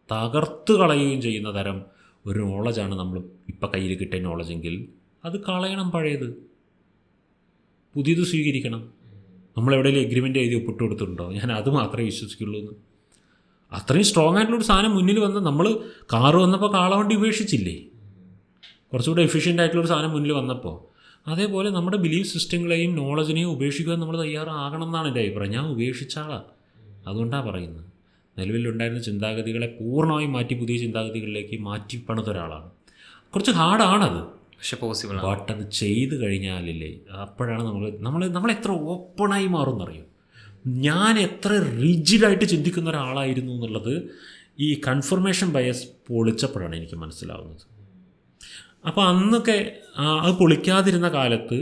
തകർത്ത് കളയുകയും ചെയ്യുന്ന തരം ഒരു നോളജാണ് നമ്മൾ ഇപ്പം കയ്യിൽ കിട്ടിയ നോളജെങ്കിൽ അത് കളയണം, പഴയത് പുതിയത് സ്വീകരിക്കണം. നമ്മളെവിടെയെങ്കിലും എഗ്രിമെൻ്റ് എഴുതി ഒപ്പിട്ട് കൊടുത്തിട്ടുണ്ടോ? ഞാൻ അത് മാത്രമേ വിശ്വസിക്കുള്ളൂ എന്ന്. അത്രയും സ്ട്രോങ് ആയിട്ടുള്ളൊരു സാധനം മുന്നിൽ വന്ന്, നമ്മൾ കാറ് വന്നപ്പോൾ കാളവണ്ടി ഉപേക്ഷിച്ചില്ലേ? കുറച്ചുകൂടെ എഫിഷ്യൻ്റ് ആയിട്ടുള്ളൊരു സാധനം മുന്നിൽ വന്നപ്പോൾ, അതേപോലെ നമ്മുടെ ബിലീഫ് സിസ്റ്റങ്ങളെയും നോളജിനെയും ഉപേക്ഷിക്കാൻ നമ്മൾ തയ്യാറാകണം എന്നാണ് എൻ്റെ അഭിപ്രായം. ഞാൻ ഉപേക്ഷിച്ച ആളാണ്, അതുകൊണ്ടാണ് പറയുന്നത്. നിലവിലുണ്ടായിരുന്ന ചിന്താഗതികളെ പൂർണ്ണമായും മാറ്റി പുതിയ ചിന്താഗതികളിലേക്ക് മാറ്റി പണിത ഒരാളാണ്. കുറച്ച് ഹാർഡാണത്, പക്ഷെ പോസിബിൾ. ബട്ട് അത് ചെയ്ത് കഴിഞ്ഞാലില്ലേ, അപ്പോഴാണ് നമ്മൾ എത്ര ഓപ്പണായി മാറുമെന്നറിയും. ഞാൻ എത്ര റിജിഡായിട്ട് ചിന്തിക്കുന്ന ഒരാളായിരുന്നു എന്നുള്ളത് ഈ കൺഫർമേഷൻ ബയസ് പൊളിച്ചപ്പോഴാണ് എനിക്ക് മനസ്സിലാവുന്നത്. അപ്പോൾ അന്നൊക്കെ അത് പൊളിക്കാതിരുന്ന കാലത്ത്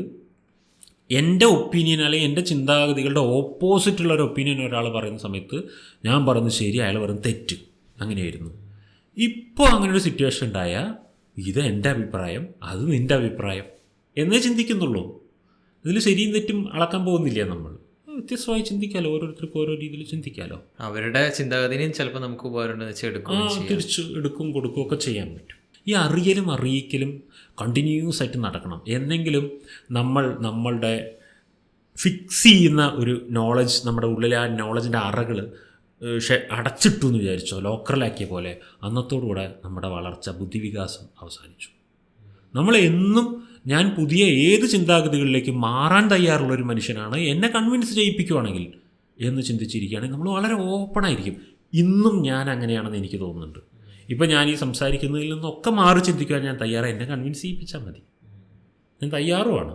എൻ്റെ ഒപ്പീനിയൻ അല്ലെങ്കിൽ എൻ്റെ ചിന്താഗതികളുടെ ഓപ്പോസിറ്റുള്ളൊരു ഒപ്പീനിയൻ ഒരാൾ പറയുന്ന സമയത്ത് ഞാൻ പറയുന്നത് ശരി, അയാൾ പറയുന്നത് തെറ്റ്, അങ്ങനെയായിരുന്നു. ഇപ്പോൾ അങ്ങനൊരു സിറ്റുവേഷൻ ഉണ്ടായാൽ ഇത് എൻ്റെ അഭിപ്രായം, അത് നിൻ്റെ അഭിപ്രായം എന്നേ ചിന്തിക്കുന്നുള്ളൂ. ഇതിൽ ശരിയും തെറ്റും അളക്കാൻ പോകുന്നില്ല. നമ്മൾ വ്യത്യസ്തമായി ചിന്തിക്കാമല്ലോ, ഓരോരുത്തർക്കും ഓരോ രീതിയിൽ ചിന്തിക്കാമല്ലോ. അവരുടെ ചിന്താഗതിയും ചിലപ്പോൾ നമുക്ക് ഉപകാരം തിരിച്ച് എടുക്കും കൊടുക്കുകയൊക്കെ ചെയ്യാൻ പറ്റും. ഈ അറിയലും അറിയിക്കലും കണ്ടിന്യൂസ് ആയിട്ട് നടക്കണം. എന്നെങ്കിലും നമ്മളുടെ ഫിക്സ് ചെയ്യുന്ന ഒരു നോളജ്, നമ്മുടെ ഉള്ളിലെ ആ നോളജിൻ്റെ അറകൾ അടച്ചിട്ടു എന്ന് വിചാരിച്ചോ, ലോക്കറിലാക്കിയ പോലെ, അന്നത്തോടുകൂടെ നമ്മുടെ വളർച്ച, ബുദ്ധിവികാസം അവസാനിച്ചു. നമ്മളെന്നും ഞാൻ പുതിയ ഏത് ചിന്താഗതികളിലേക്ക് മാറാൻ തയ്യാറുള്ളൊരു മനുഷ്യനാണ്, എന്നെ കൺവിൻസ് ചെയ്യിപ്പിക്കുവാണെങ്കിൽ എന്ന് ചിന്തിച്ചിരിക്കുകയാണെങ്കിൽ നമ്മൾ വളരെ ഓപ്പണായിരിക്കും. ഇന്നും ഞാൻ അങ്ങനെയാണെന്ന് എനിക്ക് തോന്നുന്നുണ്ട്. ഇപ്പം ഞാൻ ഈ സംസാരിക്കുന്നതിൽ നിന്നൊക്കെ മാറി ചിന്തിക്കാൻ ഞാൻ തയ്യാറാണ്. എന്നെ കൺവിൻസ് ചെയ്യിപ്പിച്ചാൽ മതി, ഞാൻ തയ്യാറുമാണ്.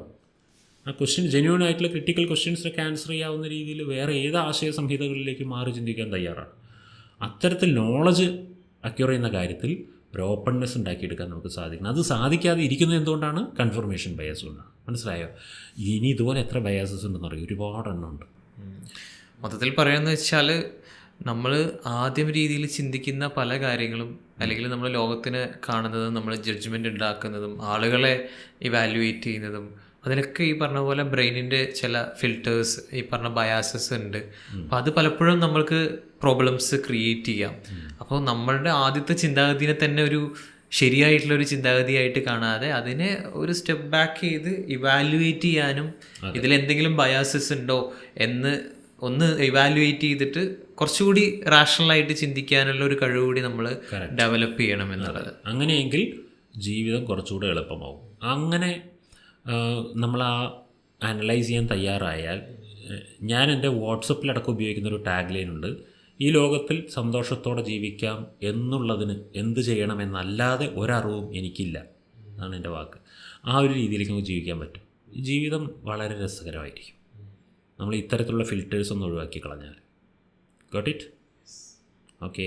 ആ ക്വസ്റ്റ്യൻ ജെന്യൂൻ ആയിട്ടുള്ള ക്രിട്ടിക്കൽ ക്വസ്റ്റ്യൻസൊക്കെ ആൻസർ ചെയ്യാവുന്ന രീതിയിൽ വേറെ ഏത് ആശയ സംഹിതകളിലേക്ക് മാറി ചിന്തിക്കാൻ തയ്യാറാണ്. അത്തരത്തിൽ നോളജ് അക്യൂർ ചെയ്യുന്ന കാര്യത്തിൽ ഒരു ഓപ്പൺനെസ് ഉണ്ടാക്കിയെടുക്കാൻ നമുക്ക് സാധിക്കണം. അത് സാധിക്കാതെ ഇരിക്കുന്നത് എന്തുകൊണ്ടാണ്? കൺഫർമേഷൻ ബയസ് കൊണ്ടാണ്. മനസ്സിലായോ? ഇനി ഇതുപോലെ എത്ര ബയാസസ് ഉണ്ടെന്ന് അറിയാം, ഒരുപാട് എണ്ണം ഉണ്ട്. മൊത്തത്തിൽ പറയുന്നത് വെച്ചാൽ നമ്മൾ ആദ്യം രീതിയിൽ ചിന്തിക്കുന്ന പല കാര്യങ്ങളും, അല്ലെങ്കിൽ നമ്മൾ ലോകത്തിന് കാണുന്നതും, നമ്മൾ ജഡ്ജ്മെൻ്റ് ഉണ്ടാക്കുന്നതും, ആളുകളെ ഇവാലുവേറ്റ് ചെയ്യുന്നതും, അതിനൊക്കെ ഈ പറഞ്ഞ പോലെ ബ്രെയിനിൻ്റെ ചില ഫിൽറ്റേഴ്സ്, ഈ പറഞ്ഞ ബയാസസ് ഉണ്ട്. അപ്പം അത് പലപ്പോഴും നമ്മൾക്ക് പ്രോബ്ലംസ് ക്രിയേറ്റ് ചെയ്യാം. അപ്പോൾ നമ്മളുടെ ആദ്യത്തെ ചിന്താഗതിനെ തന്നെ ഒരു ശരിയായിട്ടുള്ളൊരു ചിന്താഗതിയായിട്ട് കാണാതെ അതിനെ ഒരു സ്റ്റെപ്പ് ബാക്ക് ചെയ്ത് ഇവാലുവേറ്റ് ചെയ്യാനും, ഇതിലെന്തെങ്കിലും ബയാസസ് ഉണ്ടോ എന്ന് ഒന്ന് ഇവാലുവേറ്റ് ചെയ്തിട്ട് കുറച്ചുകൂടി റാഷണലായിട്ട് ചിന്തിക്കാനുള്ള ഒരു കഴിവ് കൂടി നമ്മൾ ഡെവലപ്പ് ചെയ്യണം എന്നുള്ളത്. അങ്ങനെയെങ്കിൽ ജീവിതം കുറച്ചുകൂടി എളുപ്പമാവും. അങ്ങനെ നമ്മൾ ആ അനലൈസ് ചെയ്യാൻ തയ്യാറായാൽ, ഞാൻ എൻ്റെ വാട്സപ്പിലടക്കം ഉപയോഗിക്കുന്നൊരു ടാഗ് ലൈൻ ഉണ്ട്: ഈ ലോകത്തിൽ സന്തോഷത്തോടെ ജീവിക്കാം എന്നുള്ളതിന് എന്ത് ചെയ്യണമെന്നല്ലാതെ ഒരറിവും എനിക്കില്ല എന്നാണ് എൻ്റെ വാക്ക്. ആ ഒരു രീതിയിലേക്ക് നമുക്ക് ജീവിക്കാൻ പറ്റും. ജീവിതം വളരെ രസകരമായിരിക്കും നമ്മൾ ഇത്തരത്തിലുള്ള ഫിൽറ്റേഴ്സ് ഒന്ന് ഒഴിവാക്കി കളഞ്ഞാൽ. Got it? ഓക്കെ.